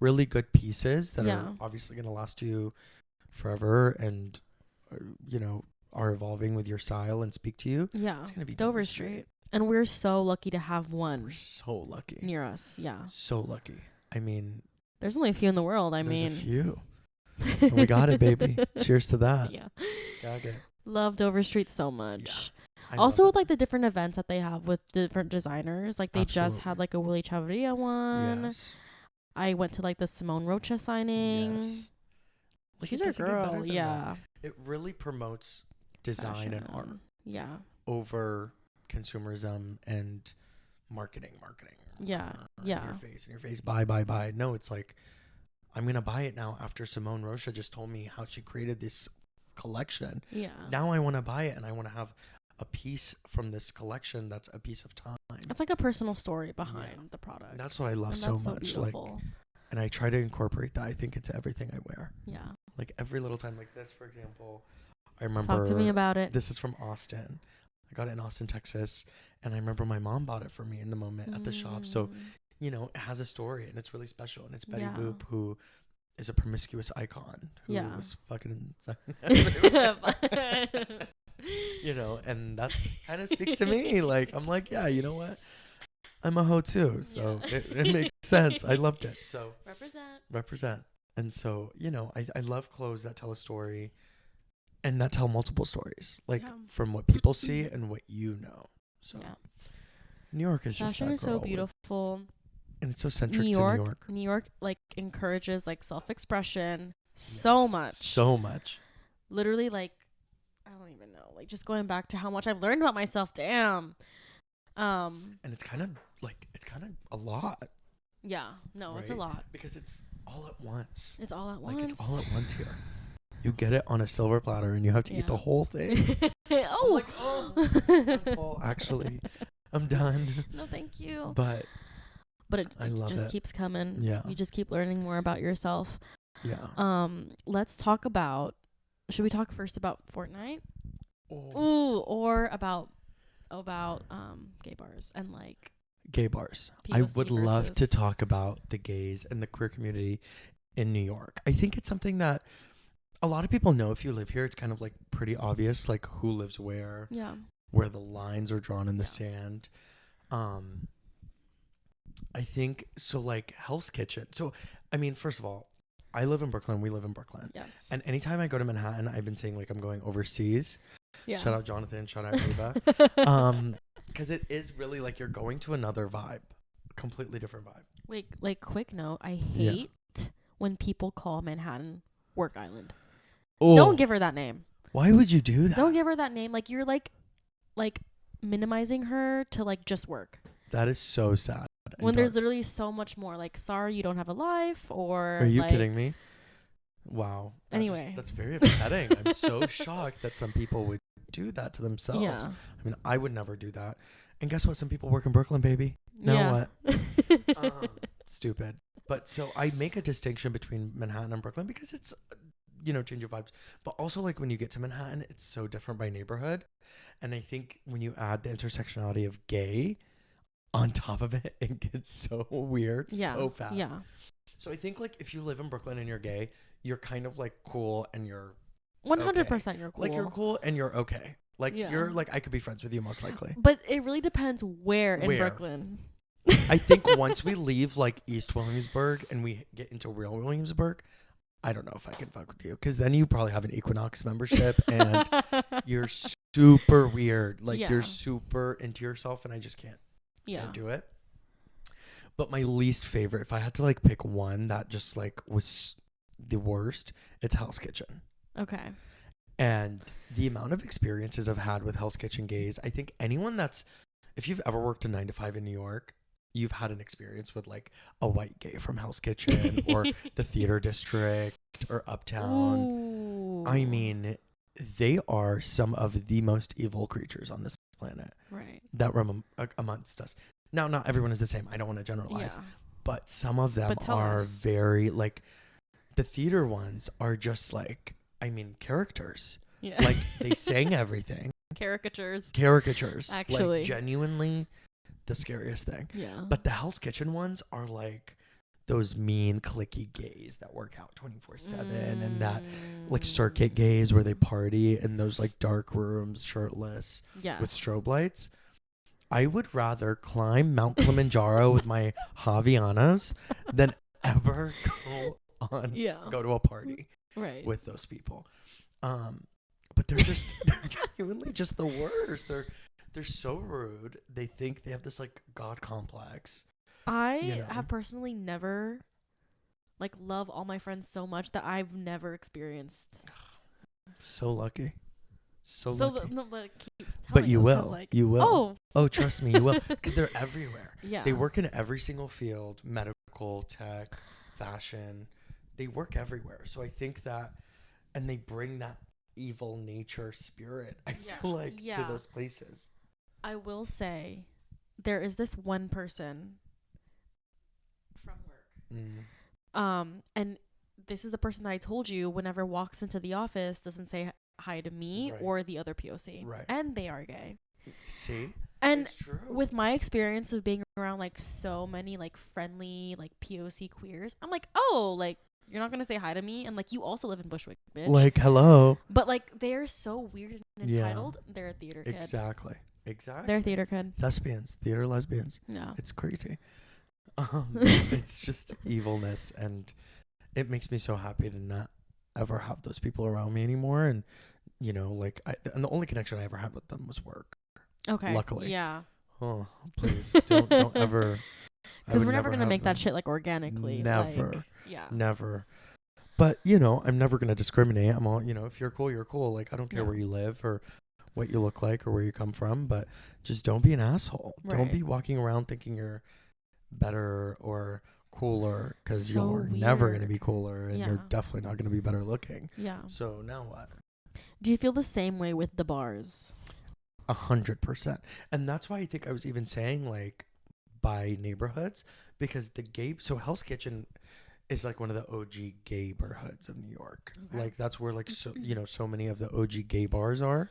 really good pieces that are obviously gonna last you forever, and are evolving with your style and speak to you. Yeah, it's gonna be Dover Street. And we're so lucky to have one. We're so lucky. Near us, yeah. So lucky. I mean... There's only a few in the world, there's a few. And we got it, baby. Cheers to that. Yeah. Got it. Love Dover Street so much. Yeah, also with like the different events that they have with different designers. Like they just had like a Willie Chavarria one. Yes. I went to like the Simone Rocha signing. Yes. Like, she's our girl. Yeah. It really promotes design and art. Yeah. Over... consumerism and marketing. Yeah. In your face. Buy. No, it's like, I'm going to buy it now after Simone Rocha just told me how she created this collection. Yeah. Now I want to buy it, and I want to have a piece from this collection that's a piece of time. It's like a personal story behind the product. And that's what I love so much. Like, and I try to incorporate that, I think, into everything I wear. Yeah. Like every little time, like this, for example, I remember. Talk to me about it. This is from Austin. I got it in Austin, Texas, and I remember my mom bought it for me in the moment at the shop. So, it has a story, and it's really special. And it's Betty Boop, who is a promiscuous icon who was fucking and that's kind of speaks to me. Like, I'm like, yeah, you know what? I'm a hoe too, so it makes sense. I loved it. So represent. And so, I love clothes that tell a story. And that tell multiple stories, like from what people see and what you know. So, New York is just fashion is so beautiful, and it's so centric to New York. New York like encourages like self-expression so much. Literally, like I don't even know. Like just going back to how much I've learned about myself. Damn. And it's kind of a lot. Yeah. No, right? It's a lot because it's all at once. It's all at once. Like it's all at once here. You get it on a silver platter, and you have to eat the whole thing. I'm full. Actually, I'm done. No, thank you. But it just keeps coming. Yeah. You just keep learning more about yourself. Yeah. Let's talk about. Should we talk first about Fortnite? Or about gay bars and like. Gay bars. I would love to talk about the gays and the queer community in New York. I think it's something that. A lot of people know if you live here, it's kind of like pretty obvious, like who lives where, where the lines are drawn in the sand. I think so, like Hell's Kitchen. So, I mean, first of all, I live in Brooklyn. We live in Brooklyn. Yes. And anytime I go to Manhattan, I've been saying like I'm going overseas. Yeah. Shout out Jonathan. Shout out Reba. Because it is really like you're going to another vibe, completely different vibe. Wait, like quick note. I hate when people call Manhattan Work Island. Oh. Don't give her that name. Why would you do that? Don't give her that name. Like you're like minimizing her to like just work. That is so sad. When there's literally so much more. Like, sorry, you don't have a life, or are you like, kidding me? Wow. Anyway, that's very upsetting. I'm so shocked that some people would do that to themselves. Yeah. I mean, I would never do that. And guess what? Some people work in Brooklyn, baby. Now what? Stupid. But so I make a distinction between Manhattan and Brooklyn because it's, change of vibes. But also like when you get to Manhattan, it's so different by neighborhood. And I think when you add the intersectionality of gay on top of it, it gets so weird so fast. Yeah. So I think like if you live in Brooklyn and you're gay, you're kind of like cool and you're 100% you're cool. Like you're cool and you're okay. Like you're like I could be friends with you most likely. But it really depends where in Brooklyn. I think once we leave like East Williamsburg and we get into real Williamsburg, I don't know if I can fuck with you because then you probably have an Equinox membership and you're super weird. Like you're super into yourself and I just can't do it. But my least favorite, if I had to like pick one that just like was the worst, it's Hell's Kitchen. Okay. And the amount of experiences I've had with Hell's Kitchen gays, I think anyone if you've ever worked a 9 to 5 in New York, you've had an experience with like a white gay from Hell's Kitchen or the Theater District or Uptown. Ooh. I mean, they are some of the most evil creatures on this planet. Right. That room amongst us. Now, not everyone is the same. I don't want to generalize. But some of them are very like the theater ones are just like, I mean, characters. Yeah. Like they sang everything. Caricatures. Actually. Like genuinely the scariest thing. Yeah. But the Hell's Kitchen ones are like those mean cliquey gays that work out 24/7 and that like circuit gays where they party in those like dark rooms, shirtless with strobe lights. I would rather climb Mount Kilimanjaro with my Javianas than ever go to a party with those people. But they're genuinely just the worst. They're so rude. They think they have this like God complex. I have personally never like love all my friends so much that I've never experienced. So lucky. So lucky. But you will. You will. Oh, trust me, you will. Because they're everywhere. Yeah. They work in every single field, medical, tech, fashion. They work everywhere. So I think that, and they bring that evil nature spirit, I feel like, to those places. I will say, there is this one person from work. And this is the person that I told you whenever walks into the office doesn't say hi to me or the other POC. Right. And they are gay. See? And with my experience of being around like so many like friendly like POC queers, I'm like, oh, like you're not gonna say hi to me, and like you also live in Bushwick, bitch. Like, hello. But like they're so weird and entitled. They're a theater kid. Exactly. They're a theater kid. Thespians, theater lesbians. Yeah. It's crazy. It's just evilness, and it makes me so happy to not ever have those people around me anymore. And like and the only connection I ever had with them was work. Okay. Luckily. Yeah. Oh, please don't ever. Because we're never gonna make that shit like organically. Never. Like, yeah. Never. But I'm never gonna discriminate. I'm all if you're cool, you're cool. Like I don't care where you live or what you look like or where you come from, but just don't be an asshole. Right. Don't be walking around thinking you're better or cooler because you're never gonna be cooler and you're definitely not gonna be better looking. Yeah. So now what? Do you feel the same way with the bars? 100%. And that's why I think I was even saying like by neighborhoods, because so Hell's Kitchen is like one of the OG gay neighborhoods of New York. Okay. Like that's where like so many of the OG gay bars are.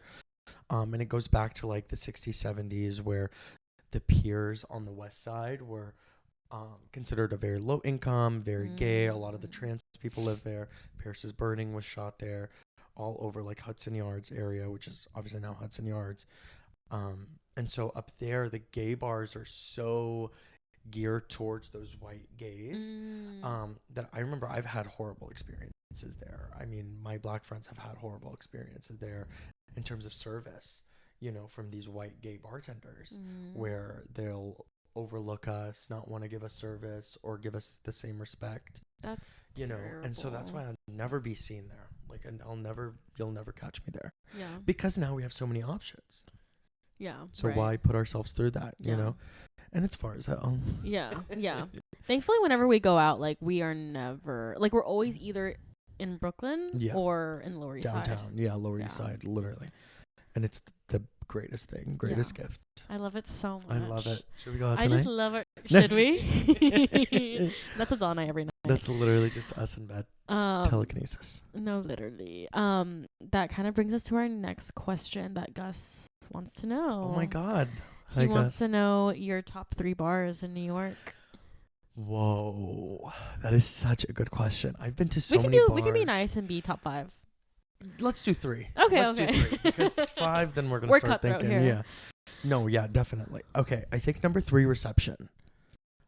And it goes back to like the 60s, 70s where the piers on the west side were considered a very low income, very gay. A lot of the trans people live there. Pierce's Burning was shot there. All over like Hudson Yards area, which is obviously now Hudson Yards. And so up there, the gay bars are so geared towards those white gays. That I remember I've had horrible experiences there. I mean, my black friends have had horrible experiences there in terms of service, you know, from these white gay bartenders where they'll overlook us, not want to give us service or give us the same respect. That's you know, terrible. and so that's why I'll never be seen there. Like, and you'll never catch me there. Yeah. Because now we have so many options. Yeah. So why put ourselves through that, you know? And it's far as hell. Yeah. Yeah. Thankfully, whenever we go out, like, we are never, like, we're always either in Brooklyn or in Lower East Side. Downtown. Yeah, Lower East Side, literally. And it's the greatest thing, greatest gift. I love it so much. I love it. Should we go out tonight? I just love it. Should we? That's Abdul and I every night. That's literally just us in bed. Telekinesis. No, literally. That kind of brings us to our next question that Gus wants to know. Oh my God. He wants to know your top 3 bars in New York. Whoa, that is such a good question. I've been to so many bars. We can be nice and be top 5. Let's do 3. Okay, Let's do 3 because 5, then we're gonna start thinking. Here. Yeah. No, yeah, definitely. Okay, I think number 3, reception.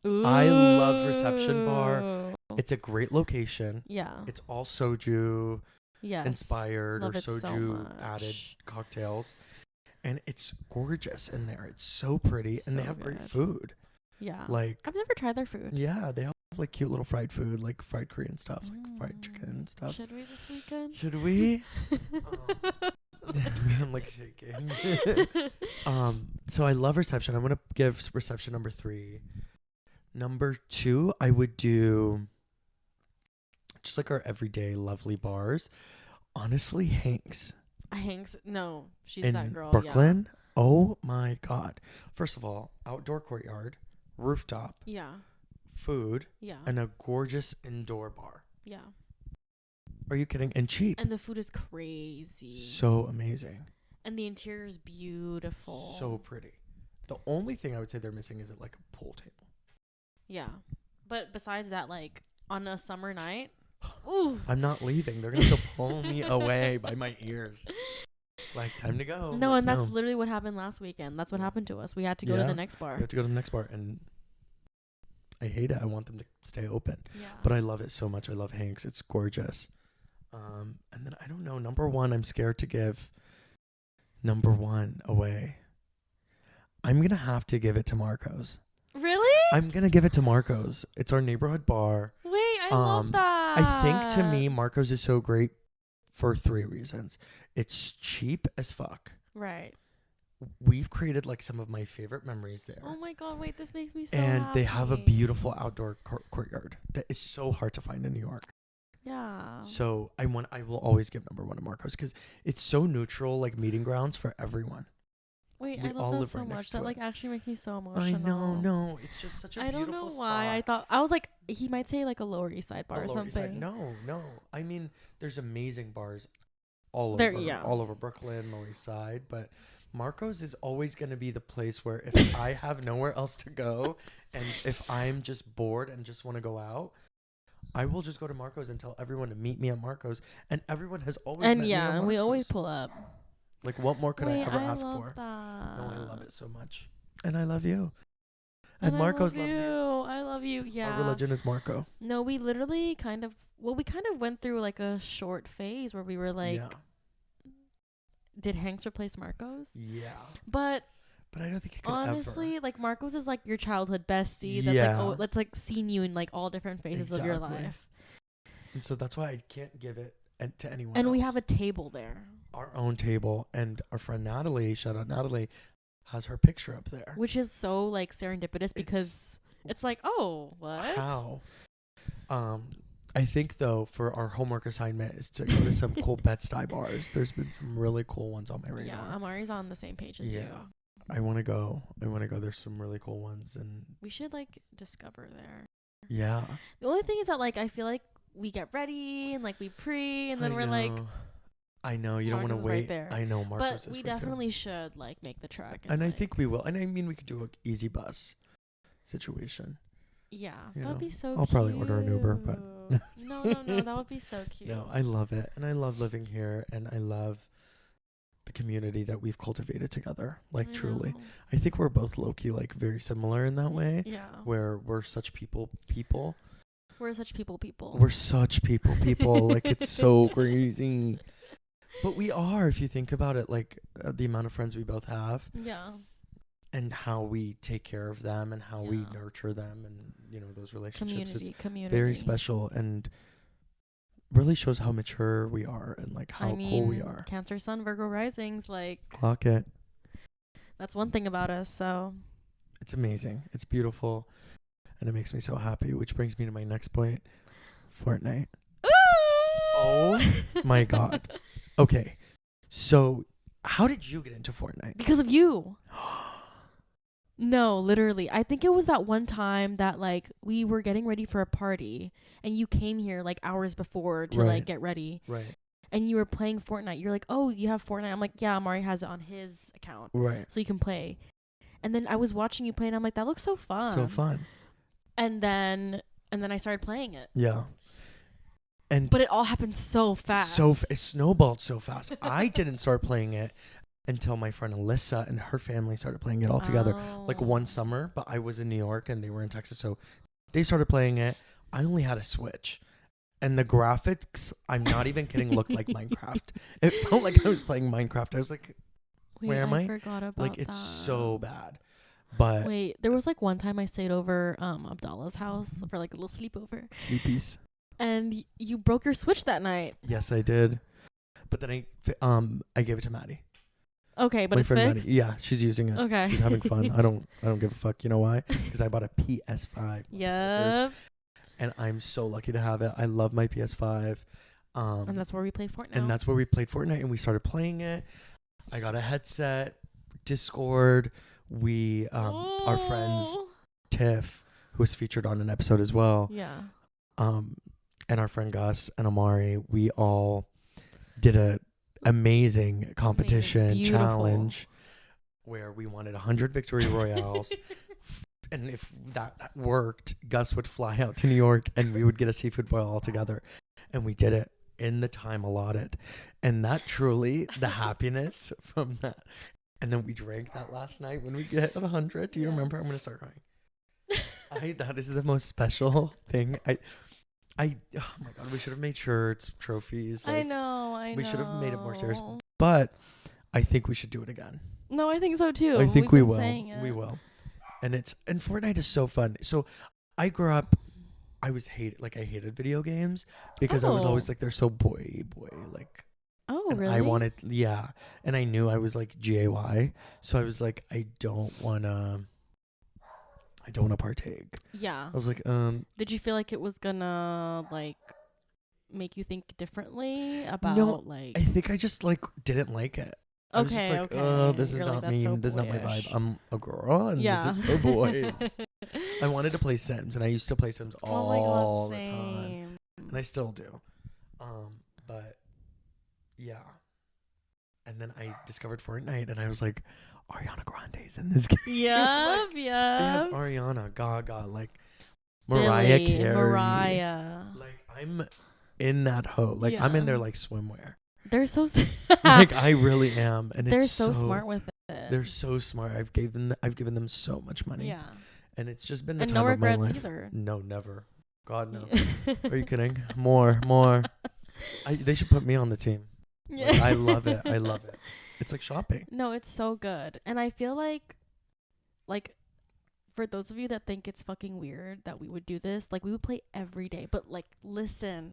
Ooh. I love reception bar. It's a great location. Yeah. It's all soju inspired love or soju added cocktails. And it's gorgeous in there. It's so pretty. So and they have great food. Yeah. Like, I've never tried their food. Yeah, they have like cute little fried food, like fried Korean stuff, like fried chicken and stuff. Should we this weekend? Should we? I'm like shaking. So I love reception. I'm gonna give reception number 3. Number 2, I would do just like our everyday lovely bars. Honestly, Hank's. No, she's in that girl. Brooklyn. Yeah. Oh my God. First of all, outdoor courtyard, rooftop. Yeah. Food. Yeah. And a gorgeous indoor bar. Yeah. Are you kidding? And cheap. And the food is crazy. So amazing. And the interior is beautiful. So pretty. The only thing I would say they're missing is like a pool table. Yeah. But besides that, like on a summer night, ooh. I'm not leaving. They're going to pull me away by my ears. Like, time to go. No, and that's literally what happened last weekend. That's what happened to us. We had to go to the next bar. We had to go to the next bar, and I hate it. I want them to stay open. Yeah. But I love it so much. I love Hank's. It's gorgeous. And then, I don't know, number 1, I'm scared to give number 1 away. I'm going to have to give it to Marco's. Really? I'm going to give it to Marco's. It's our neighborhood bar. Wait, I love that. I think to me, Marco's is so great for 3 reasons. It's cheap as fuck. Right. We've created like some of my favorite memories there. Oh my God, wait, this makes me so And happy. they have a beautiful outdoor courtyard that is so hard to find in New York. Yeah. So I will always give number 1 to Marco's because it's so neutral, like meeting grounds for everyone. Wait, I love that so much. That like actually makes me so emotional. I know, no, it's just such a beautiful spot. I don't know why. I was like, he might say like a Lower East Side bar or something. No. I mean, there's amazing bars all over Brooklyn, Lower East Side, but Marco's is always going to be the place where if I have nowhere else to go and if I'm just bored and just want to go out, I will just go to Marco's and tell everyone to meet me at Marco's, and everyone has always met me at Marco's. And we always pull up. Like, what more could I ever ask love for? That. No, I love it so much. And I love you. And Marco's loves you. I love you. Yeah. Our religion is Marco. No, we literally we went through like a short phase where we were like, did Hanks replace Marco's? Yeah. But I don't think it could honestly, ever. Like Marco's is like your childhood bestie. That's that's like seen you in like all different phases of your life. And so that's why I can't give it to anyone and else. We have a table there. Our own table, and our friend Natalie, shout out Natalie, has her picture up there, which is so like serendipitous because it's like, oh, what? How? I think though for our homework assignment is to go to some cool Bed-Stuy bars. There's been some really cool ones on my radar. Yeah, Amari's on the same page as you. I want to go. There's some really cool ones, and we should like discover there. Yeah. The only thing is that like I feel like we get ready and like we and then we're like. I know you don't want to wait. Right I know Marcos is but we right definitely should like make the trek. And I think we will. And I mean, we could do an easy bus situation. Yeah, that'd be so. I'll probably order an Uber, but no, that would be so cute. No, I love it, and I love living here, and I love the community that we've cultivated together. Like, truly. know. I think we're both low-key, like, very similar in that way. Yeah. Where we're such people. We're such people. We're such people. Like, it's so crazy. But we are, if you think about it, like, the amount of friends we both have. Yeah. And how we take care of them and how we nurture them and, you know, those relationships. Community. Very special and really shows how mature we are and, like, how cool we are. Cancer, Sun, Virgo risings, like. Clock it. That's one thing about us, so. It's amazing. It's beautiful. And it makes me so happy, which brings me to my next point. Fortnite. Ooh! Oh, my God. Okay. So, how did you get into Fortnite? Because of you. No, literally. I think it was that one time that, like, we were getting ready for a party and you came here, like, hours before to, like, get ready. Right. And you were playing Fortnite. You're like, oh, you have Fortnite? I'm like, yeah, Amari has it on his account. Right. So you can play. And then I was watching you play and I'm like, that looks so fun. So fun. And then I started playing it. Yeah. But it all happened so fast. It snowballed so fast. I didn't start playing it until my friend Alyssa and her family started playing it all together. Like one summer, but I was in New York and they were in Texas. So they started playing it. I only had a Switch. And the graphics, I'm not even kidding, looked like Minecraft. It felt like I was playing Minecraft. I was like, where am I? Forgot about like, it's so bad. But wait, there was like one time I stayed over Abdallah's house for like a little sleepover. Sleepies. And you broke your Switch that night. Yes, I did. But then I gave it to Maddie. Okay, but my it's friend fixed? Maddie. Yeah, she's using it. Okay. She's having fun. I don't give a fuck. You know why? Because I bought a PS5. Yep. And I'm so lucky to have it. I love my PS5. And that's where we play Fortnite. And that's where we played Fortnite and we started playing it. I got a headset, Discord. We our friends Tiff, who was featured on an episode as well. Yeah. And our friend Gus and Amari, we all did a amazing competition challenge where we wanted 100 victory royales. And if that worked, Gus would fly out to New York and we would get a seafood boil all together. And we did it in the time allotted. And that truly, the happiness from that. And then we drank that last night when we get 100. Do you remember? I'm going to start crying. That is the most special thing. Oh my God, we should have made shirts, trophies. Like, I know. We should have made it more serious. But I think we should do it again. No, I think so too. I think we will. We will. And Fortnite is so fun. So I grew up, I hated video games because I was always like, they're so boy, like. Oh, and really? I wanted, yeah. And I knew I was like GAY. So I was like, I don't want to partake. Yeah. I was like, Did you feel like it was gonna like make you think differently about I think I just like didn't like it. I was just like, oh, this is not me. This is not my vibe. I'm a girl and this is for boys. I wanted to play Sims and I used to play Sims all the time. And I still do. But yeah. And then I discovered Fortnite and I was like, Ariana Grande's in this game. Yeah, like, yeah. They have Ariana, Gaga, like Mariah Carey. Mariah. Like I'm in that hoe. Like I'm in their like swimwear. They're so like I really am, and they're so smart with it. They're so smart. I've given them so much money. Yeah, and it's just been the and time no of my regrets life. either. No, never. God no. Are you kidding? More. They should put me on the team. Yeah, like, I love it. It's like shopping. No, it's so good, and I feel like for those of you that think it's fucking weird that we would do this, like we would play every day. But like, listen.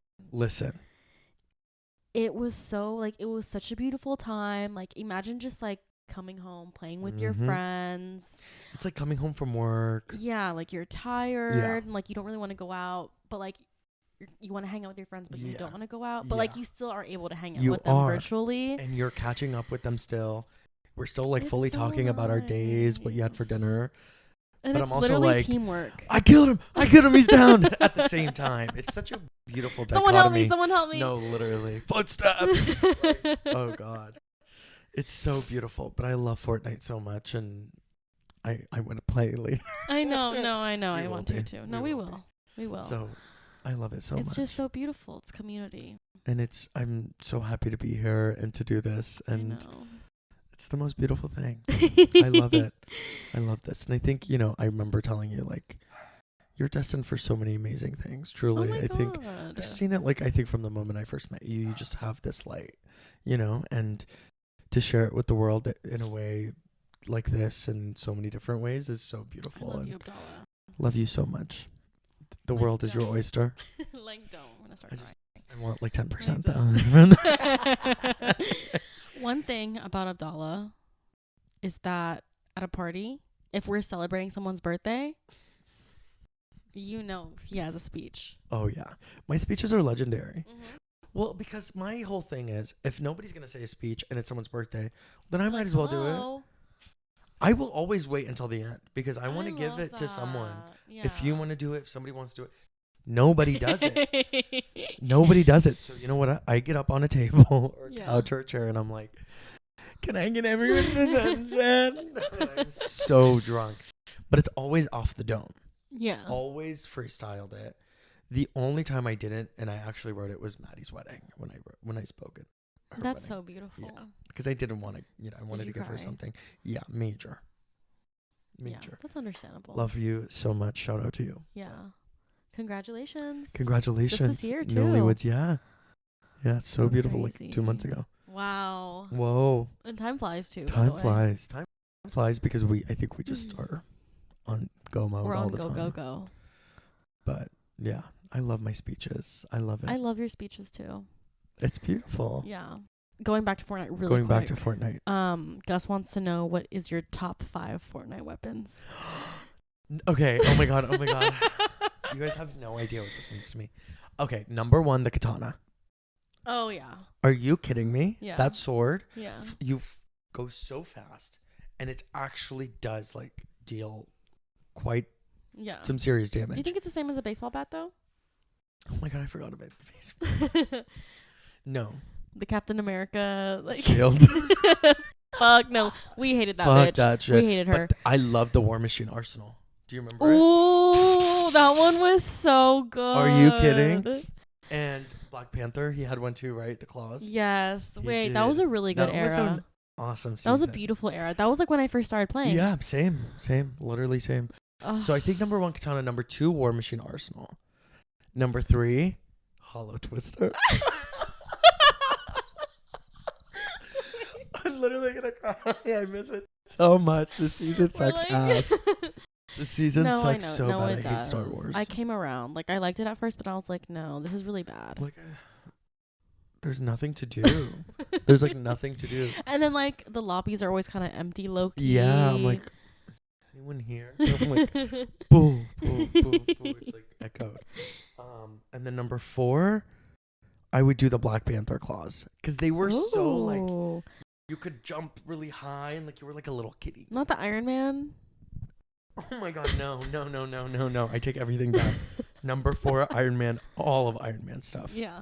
It was such a beautiful time. Like, imagine just like coming home, playing with your friends. It's like coming home from work. Yeah, like you're tired and like you don't really want to go out, but like you want to hang out with your friends, but you don't want to go out. But like you still are able to hang out with them virtually. And you're catching up with them still. We're still like fully talking about our days, what you had for dinner. And but it's I'm also literally like, teamwork. I killed him, he's down at the same time. It's such a beautiful dichotomy. Someone help me. No, literally. Footsteps. Oh, God. It's so beautiful. But I love Fortnite so much, and I want to play later. I know. I want to too. No, we will. So I love it so much. It's just so beautiful. It's community. And I'm so happy to be here and to do this. And it's the most beautiful thing. I love it. I love this. And I think, I remember telling you, like, you're destined for so many amazing things. Truly. Oh my God. Think I've seen it, like, I think from the moment I first met you, you just have this light, and to share it with the world in a way like this in so many different ways is so beautiful. I love you, Abdallah. Love you so much. The world is your oyster. Like, don't. I'm gonna start crying. I want like 10% though. One thing about Abdallah is that at a party, if we're celebrating someone's birthday, he has a speech. Oh yeah, my speeches are legendary. Well, because my whole thing is, if nobody's gonna say a speech and it's someone's birthday, then I might as well do it. I will always wait until the end because I want to give it to someone. Yeah. If you want to do it, if somebody wants to do it, nobody does it. Nobody does it. So you know what? I get up on a table or couch or a chair and I'm like, can I get everyone's attention? I'm so drunk. But it's always off the dome. Yeah. Always freestyled it. The only time I didn't, and I actually wrote it, was Maddie's wedding when I spoke it. That's so beautiful. Yeah. Because I didn't want to, I wanted to give her something. Yeah, major. Yeah, that's understandable. Love you so much. Shout out to you. Yeah. Congratulations. Congratulations. Just this year, too. Newlyweds, yeah. Yeah, it's so beautiful. Crazy. Like 2 months ago. Wow. Whoa. And time flies, too. Time flies. Time flies because I think we just are on go mode all the time. We're on go. But, yeah, I love my speeches. I love it. I love your speeches, too. It's beautiful. Yeah. Going back to Fortnite really Going quick. back to Fortnite. Gus wants to know, what is your top 5 Fortnite weapons? Okay. Oh my god. You guys have no idea what this means to me. Okay. Number 1, the katana. Oh, yeah. Are you kidding me? Yeah. That sword. Yeah. Go so fast. And it actually does like deal quite some serious damage. Do you think it's the same as a baseball bat though? Oh my god, I forgot about the baseball. No. The Captain America shield. Fuck no. We hated that Fuck bitch. That shit. We hated her. But I love the War Machine arsenal. Do you remember it? Ooh, that one was so good. Are you kidding? And Black Panther, he had one too, right? The claws. Yes. Wait, that was a really good era. That was an awesome season. That was a beautiful era. That was like when I first started playing. Yeah, same. Literally same. So I think number 1, katana. Number 2, War Machine arsenal. Number 3, Hollow Twister. I'm literally gonna cry. I miss it so much. The season sucks ass. The season sucks so bad. I hate Star Wars. I came around. Like, I liked it at first, but I was like, no, this is really bad. Like, there's nothing to do. There's like nothing to do. And then like the lobbies are always kind of empty, low-key. Yeah, I'm like, anyone here? I'm like, boo, boo, boo, boo. It's like echoed. And then number 4, I would do the Black Panther claws because they were so like, you could jump really high and like you were like a little kitty. Not the Iron Man. Oh my god, no. I take everything back. Number 4, Iron Man, all of Iron Man stuff. Yeah.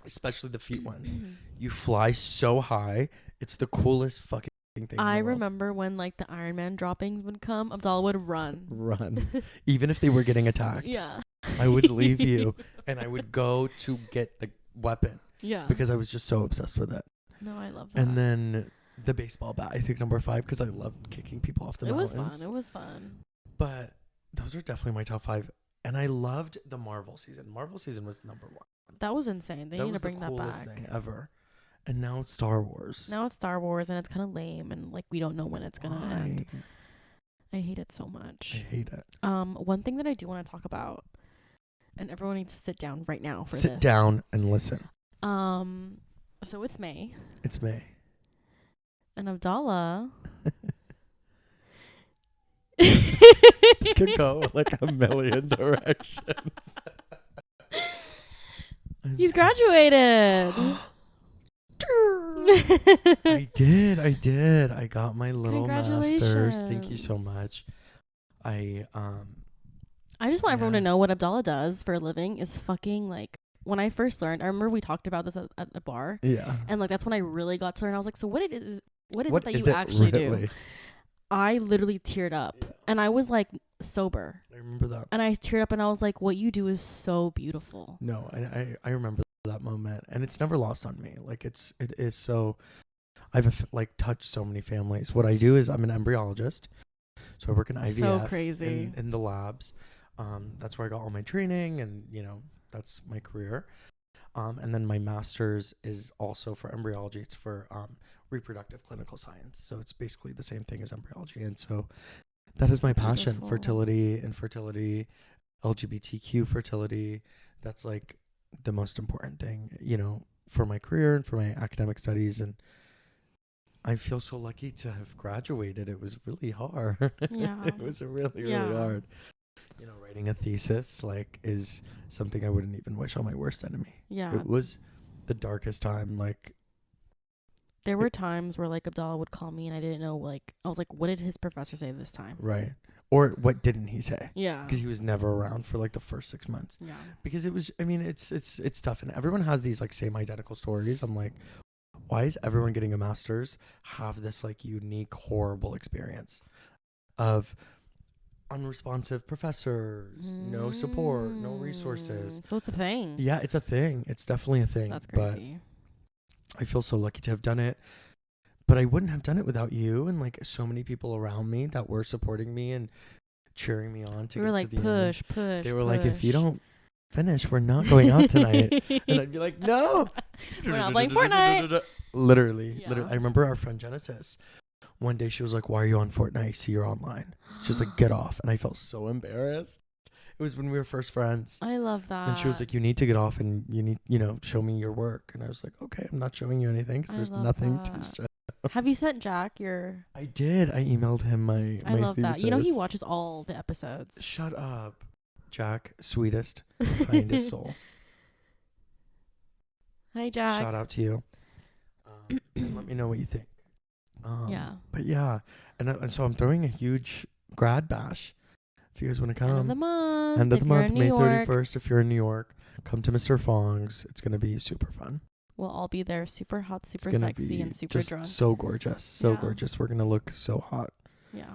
Especially the feet ones. You fly so high. It's the coolest fucking thing. I remember when like the Iron Man droppings would come, Abdallah would run. Even if they were getting attacked. Yeah. I would leave you and I would go to get the weapon. Yeah. Because I was just so obsessed with it. No, I love that. And then the baseball bat, I think number 5, because I loved kicking people off the mountains. It was fun. But those are definitely my top 5. And I loved the Marvel season. Marvel season was number 1. That was insane. They need to bring that back. That was the coolest thing ever. And now it's Star Wars. And it's kind of lame, and like we don't know when it's gonna end. I hate it so much. I hate it. One thing that I do want to talk about, and everyone needs to sit down right now for this. Sit down and listen. So it's May. It's May. And Abdallah. This could go like a million directions. He's graduated. I did. I got my little master's. Thank you so much. I just want everyone to know what Abdallah does for a living is fucking like, when I first learned, I remember we talked about this at a bar. Yeah. And like that's when I really got to learn. I was like, so what is it that you actually do? I literally teared up. Yeah. And I was like sober. I remember that. And I teared up and I was like, what you do is so beautiful. No, I remember that moment, and it's never lost on me. Like it is so. I've like touched so many families. What I do is I'm an embryologist, so I work in IVF. So crazy. In the labs. That's where I got all my training, and that's my career. And then my master's is also for embryology. It's for reproductive clinical science. So it's basically the same thing as embryology. And so that is my passion: Beautiful. fertility, infertility, LGBTQ fertility. That's like the most important thing, for my career and for my academic studies. And I feel so lucky to have graduated. It was really hard. Yeah. It was really hard. Writing a thesis is something I wouldn't even wish on my worst enemy. Yeah. It was the darkest time. There were times where Abdallah would call me and I didn't know, I was like, what did his professor say this time? Right. Or what didn't he say? Yeah. Because he was never around for the first 6 months. Yeah. Because it was, it's tough. And everyone has these same identical stories. I'm like, why is everyone getting a master's have this unique, horrible experience of unresponsive professors, no support, no resources? So it's a thing. Yeah, it's a thing. It's definitely a thing. That's crazy. But I feel so lucky to have done it. But I wouldn't have done it without you and so many people around me that were supporting me and cheering me on to we were get to the push, end. push. They were like, if you don't finish, we're not going out tonight. And I'd be like, no. We're not playing Fortnite. Literally. Yeah. I remember our friend Genesis. One day she was like, why are you on Fortnite? I see you're online. She was like, get off. And I felt so embarrassed. It was when we were first friends. I love that. And she was like, you need to get off and you need, show me your work. And I was like, okay, I'm not showing you anything because there's nothing to show. Have you sent Jack your... I did. I emailed him my I love thesis. that. He watches all the episodes. Shut up. Jack, sweetest, kindest soul. Hi, Jack. Shout out to you. And let me know what you think. Yeah. But yeah. And so I'm throwing a huge grad bash. If you guys want to come. End of the month. End of the month, May York. 31st. If you're in New York, come to Mr. Fong's. It's going to be super fun. We'll all be there, super hot, super sexy, and super just drunk. so gorgeous. So gorgeous. We're going to look so hot. Yeah.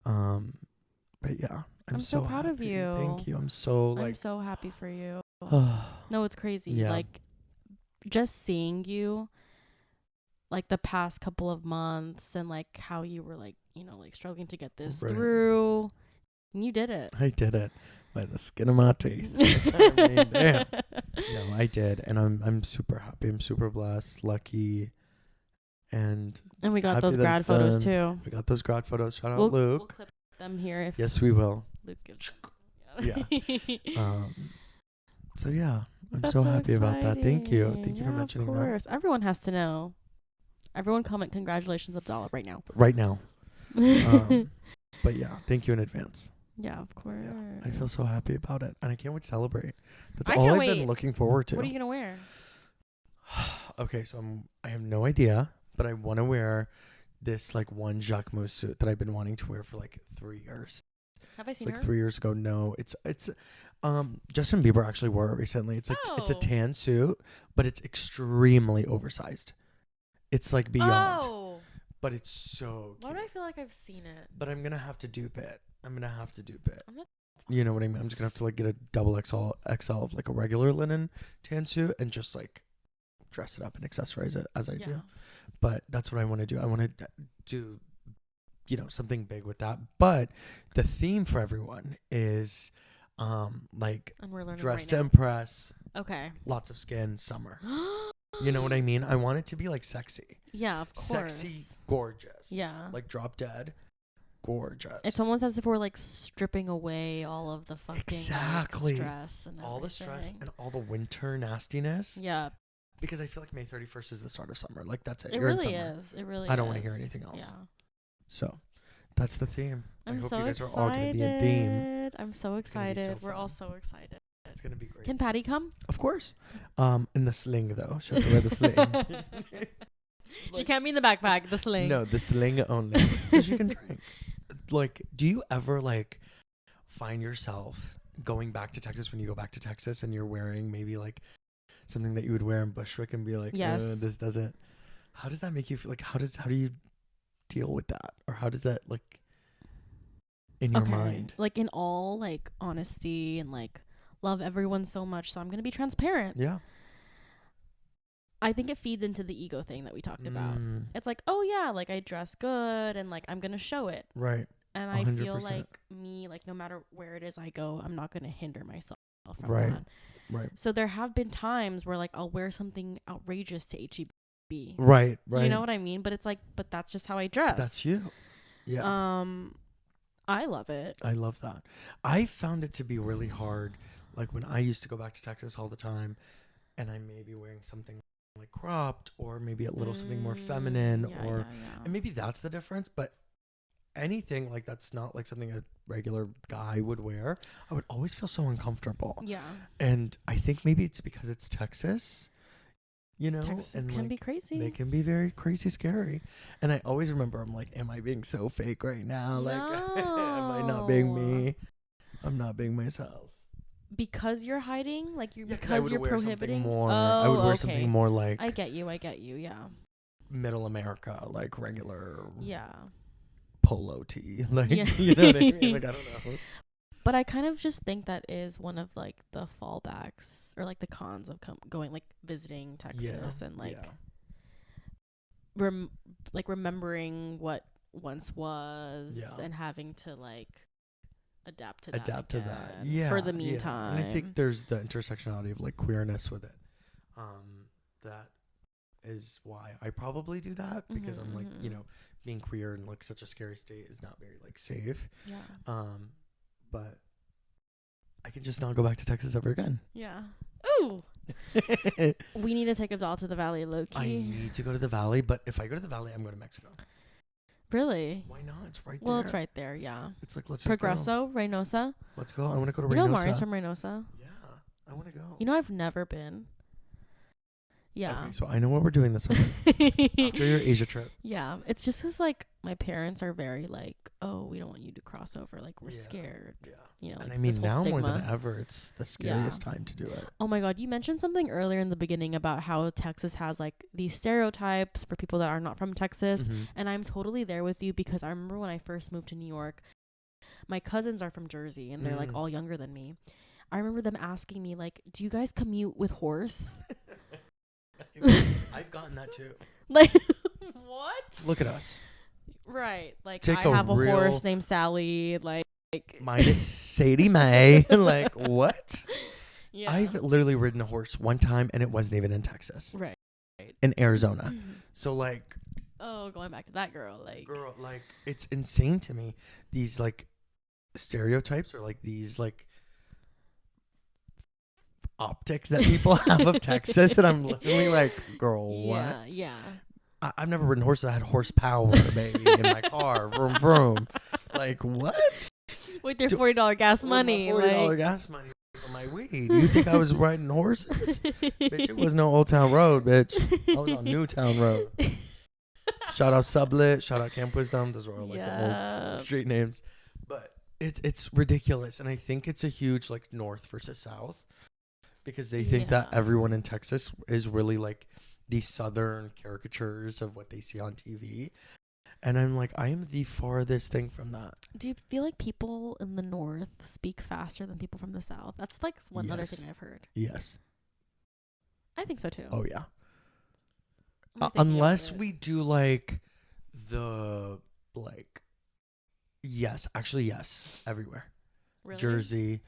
But yeah. I'm so proud of happy. you. Thank you. I'm so I'm so happy for you. no, it's crazy. Yeah. Just seeing you the past couple of months and how you were struggling to get this through. And you did it. I did it by the skin of my teeth. I mean, damn. No, I did. And I'm super happy. I'm super blessed, lucky. And we got those grad photos too. We got those grad photos. Shout out Luke. We'll clip them here. Yes, we will. Luke gives. Yeah. So yeah, I'm That's so happy about that. Thank you. Thank you for mentioning of course. that. Everyone has to know. Everyone comment congratulations, Abdallah, right now. Right now. But yeah, thank you in advance. Yeah, of course. Yeah, I feel so happy about it. And I can't wait to celebrate. That's I all can't I've wait. been looking forward to. What are you going to wear? Okay, so I have no idea, but I want to wear this one Jacquemus suit that I've been wanting to wear for 3 years. Have I seen It's her? 3 years ago. No, it's Justin Bieber actually wore it recently. It's it's a tan suit, but it's extremely oversized. It's beyond. Oh. But it's so cute. Why do I feel like I've seen it? But I'm gonna have to dupe it. You know what I mean? I'm just gonna have to get a double XL of a regular linen tan suit and just dress it up and accessorize it as I do. But that's what I want to do. I want to do something big with that. But the theme for everyone is and we're learning dress right to now. impress. Okay. Lots of skin, summer. You know what I mean? I want it to be sexy. Yeah, of course. Sexy, gorgeous. Yeah. Drop dead, gorgeous. It's almost as if we're stripping away all of the fucking stress and all the stress and all the winter nastiness. Yeah. Because I feel May 31st is the start of summer. That's it. It You're really in summer. is. It really is. I don't want to hear anything else. Yeah. So that's the theme. I'm I hope so you guys excited. are all going to be in theme. I'm so excited. We're all fun. so excited. It's going to be great. Can Patty come? Of course. In the sling, though. She has to wear the sling. She can't be in the backpack. The sling. No, the sling only. So she can drink. Do you ever, find yourself going back to Texas when you go back to Texas and you're wearing maybe, something that you would wear in Bushwick and be like, yes. This doesn't... How does that make you feel? How do you deal with that? Or how does that, in your mind? In all, honesty and, love everyone so much, so I'm going to be transparent. Yeah. I think it feeds into the ego thing that we talked about. It's like, oh yeah, like I dress good and like I'm gonna show it. Right. And 100%. I feel like me, like no matter where it is I go, I'm not gonna hinder myself from Right. that. Right. So there have been times where like I'll wear something outrageous to HEB. Right. Right. You know what I mean? But it's like, but that's just how I dress. That's you. Yeah. I love it. I love that. I found it to be really hard. Like when I used to go back to Texas all the time, and I may be wearing something like cropped, or maybe a little something more feminine, and maybe that's the difference. But anything like that's not like something a regular guy would wear, I would always feel so uncomfortable. Yeah. And I think maybe it's because it's Texas. You know, Texas and can like, be crazy. They can be very crazy scary. And I always remember, I'm like, am I being so fake right now? Like, am I not being me? I'm not being myself. Because you're hiding? Like, because you're prohibiting? More, I would wear something more like... I get you, yeah. Middle America, like regular... Yeah. Polo tee. Like, you know what I mean? Like, I don't know. But I kind of just think that is one of like the fallbacks or like the cons of going like visiting Texas and like remembering what once was and having to like adapt to that for the meantime. And I think there's the intersectionality of like queerness with it. That is why I probably do that, because I'm like, you know, being queer in like such a scary state is not very like safe. Yeah. But I can just not go back to Texas ever again. Yeah. Ooh. We need to take Abdal to the valley, low-key. I need to go to the valley, but if I go to the valley, I'm going to Mexico. Really? Why not? It's right there. Well, it's right there, yeah. It's like, let's Progreso, just go. Reynosa. Let's go. I want to go to Reynosa. You know Mari's from Reynosa? Yeah, I want to go. You know, I've never been. Yeah. Okay, so I know what we're doing this summer. After your Asia trip. Yeah. It's just because, like, my parents are very, like, oh, we don't want you to cross over. Like, we're scared. Yeah. You know, like, and I mean, now more than ever, it's the scariest time to do it. Oh, my God. You mentioned something earlier in the beginning about how Texas has, like, these stereotypes for people that are not from Texas. And I'm totally there with you, because I remember when I first moved to New York, my cousins are from Jersey, and they're, like, all younger than me. I remember them asking me, like, do you guys commute with horse? I've gotten that too. Like, what? Look at us. Right. Like, Take I have a horse named Sally. Like, mine is Sadie Mae. Like, what? Yeah. I've literally ridden a horse one time, and it wasn't even in Texas. Right. In Arizona. So, like... Oh, going back to that girl. Like, it's insane to me. These, like, stereotypes, or, like, these, like... optics that people have of Texas, and I'm literally like, girl, what? Yeah. I've never ridden horses that had horsepower, baby, in my car. Vroom, vroom. Like, what? With your $40 gas money. $40 gas money for my weed. You think I was riding horses? Bitch, it was no Old Town Road, bitch. I was on Newtown Road. Shout out Sublet. Shout out Camp Wisdom. Those are all like the old street names. But it's ridiculous. And I think it's a huge like North versus South. Because they think that everyone in Texas is really like these Southern caricatures of what they see on TV. And I'm like, I am the farthest thing from that. Do you feel like people in the North speak faster than people from the South? That's like one other thing I've heard. Yes. I think so too. Oh, yeah. Unless we do like the like, yes, actually, yes, everywhere. Really? Jersey.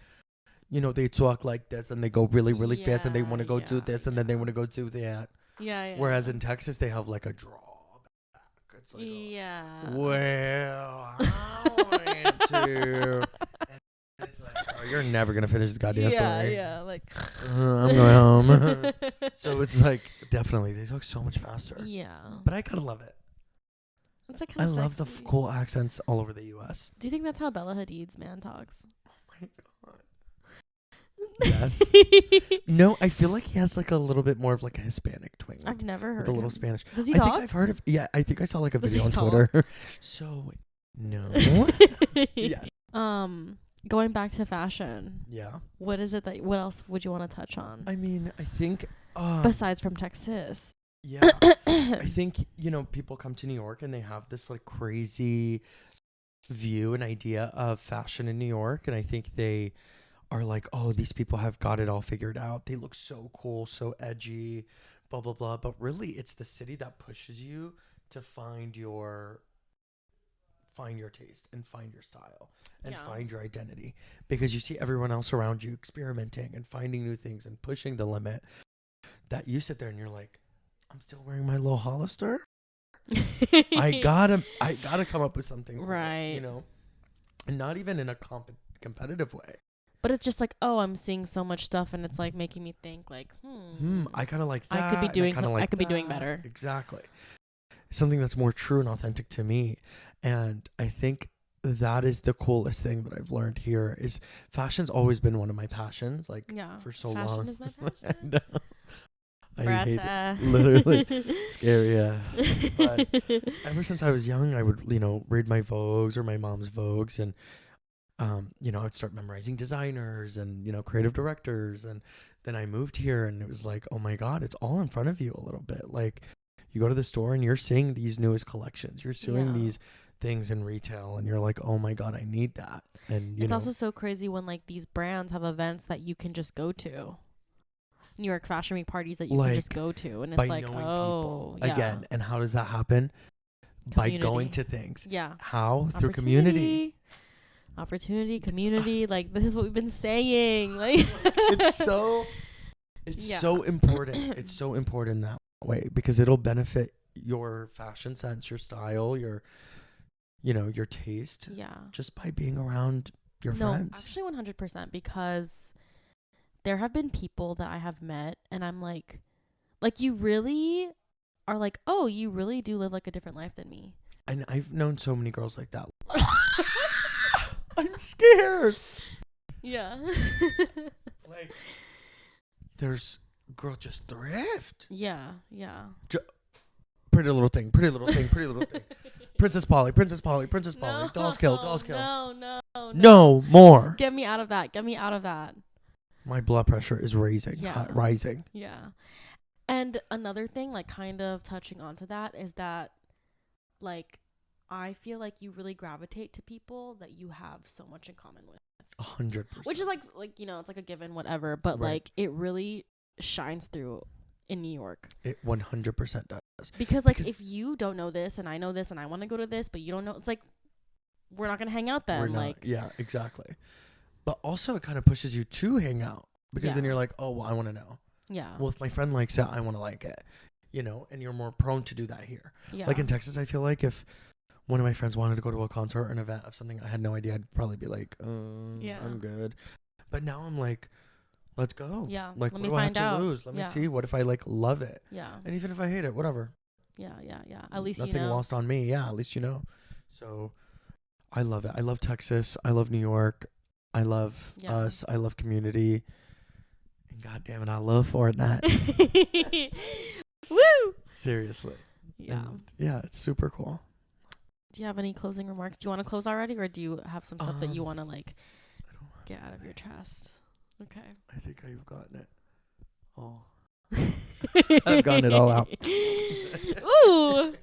You know, they talk like this and they go really, really fast and they want to go do this and then they want to go do that. Yeah. Whereas in Texas, they have like a drawback. It's like, well, I want to. And it's like, oh, you're never going to finish the goddamn story. Yeah, like. I'm going home. So it's like, definitely, they talk so much faster. Yeah. But I kind of love it. It's like kind of I love the cool accents all over the U.S. Do you think that's how Bella Hadid's man talks? Oh my God. Yes. No, I feel like he has like a little bit more of like a Hispanic twang. Like, I've never heard with a little Spanish. Does he talk? I think I've heard of. Yeah, I think I saw like a video on Twitter. So, no. Yes. Going back to fashion. Yeah. What else would you want to touch on? I mean, I think besides from Texas. Yeah. I think, you know, people come to New York and they have this like crazy view and idea of fashion in New York, and I think they are like, oh, these people have got it all figured out. They look so cool, so edgy. blah, blah, blah. But really, it's the city that pushes you to find your taste and find your style and find your identity, because you see everyone else around you experimenting and finding new things and pushing the limit, that you sit there and you're like, I'm still wearing my little Hollister. I gotta come up with something, right? You know, and not even in a competitive way. But it's just like, oh, I'm seeing so much stuff, and it's like making me think, like, I kind of like that. I could be doing I could be doing better. Exactly. Something that's more true and authentic to me. And I think that is the coolest thing that I've learned here. Is fashion's always been one of my passions, like for so long. Fashion is my passion. I hate it. Literally scary. Yeah. But ever since I was young, I would, read my Vogues or my mom's Vogues, and I would start memorizing designers and, creative directors. And then I moved here, and it was like, oh my God, it's all in front of you a little bit. Like, you go to the store and you're seeing these newest collections. You're seeing these things in retail, and you're like, oh my God, I need that. And it's also so crazy when like these brands have events that you can just go to. New York Fashion Week parties that you can just go to, and it's like, oh, again. And how does that happen? Community. By going to things. Yeah. How? Through community. Community. Like, this is what we've been saying. Like, it's so important. It's so important that way, because it'll benefit your fashion sense, your style, your taste. Yeah. Just by being around your friends. Actually 100%, because there have been people that I have met, and I'm like you really are like, oh, you really do live like a different life than me. And I've known so many girls like that. I'm scared. Yeah. Like, there's girl just thrift. Yeah. Pretty little thing. Princess Polly. No, Dolls Kill. No, more. Get me out of that. My blood pressure is rising. Yeah. And another thing, like, kind of touching onto that, is that, like, I feel like you really gravitate to people that you have so much in common with. 100%. Which is like it's like a given, whatever. But like, it really shines through in New York. It 100% does. Because if you don't know this, and I know this, and I want to go to this, but you don't know, it's like, we're not gonna hang out then. Yeah, exactly. But also, it kind of pushes you to hang out, because then you're like, oh, well, I want to know. Yeah. Well, if my friend likes it, I want to like it, and you're more prone to do that here. Yeah. Like in Texas, I feel like if one of my friends wanted to go to a concert or an event of something I had no idea, I'd probably be like, I'm good. But now I'm like, let's go. Yeah. Like, let what me do I have find out. to lose? Let me see. What if I love it? Yeah. And even if I hate it, whatever. Yeah. At least nothing lost on me. Yeah. At least you know. So I love it. I love Texas. I love New York. I love us. I love community. And God damn it, I love Fortnite. Woo! Seriously. Yeah. And it's super cool. Do you have any closing remarks? Do you want to close already, or do you have some stuff that you want to get out of your chest? Okay. I think I've gotten it. Oh. I've gotten it all out. Ooh.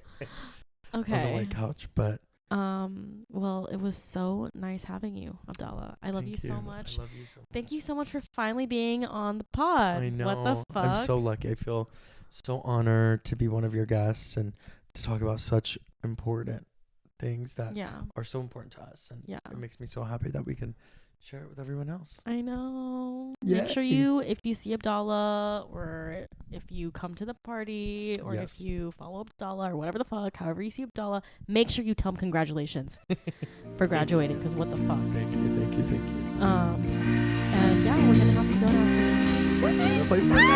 Okay. On the white couch, but. Well, it was so nice having you, Abdallah. I love you so much. I love you so much. Thank you so much for finally being on the pod. I know. What the fuck? I'm so lucky. I feel so honored to be one of your guests and to talk about such important things that are so important to us. And it makes me so happy that we can share it with everyone else. I know. Yay. Make sure if you see Abdallah, or if you come to the party, or if you follow Abdallah, or whatever the fuck, however you see Abdallah, make sure you tell him congratulations for graduating, because what the fuck. Thank you. And we're gonna have to go now.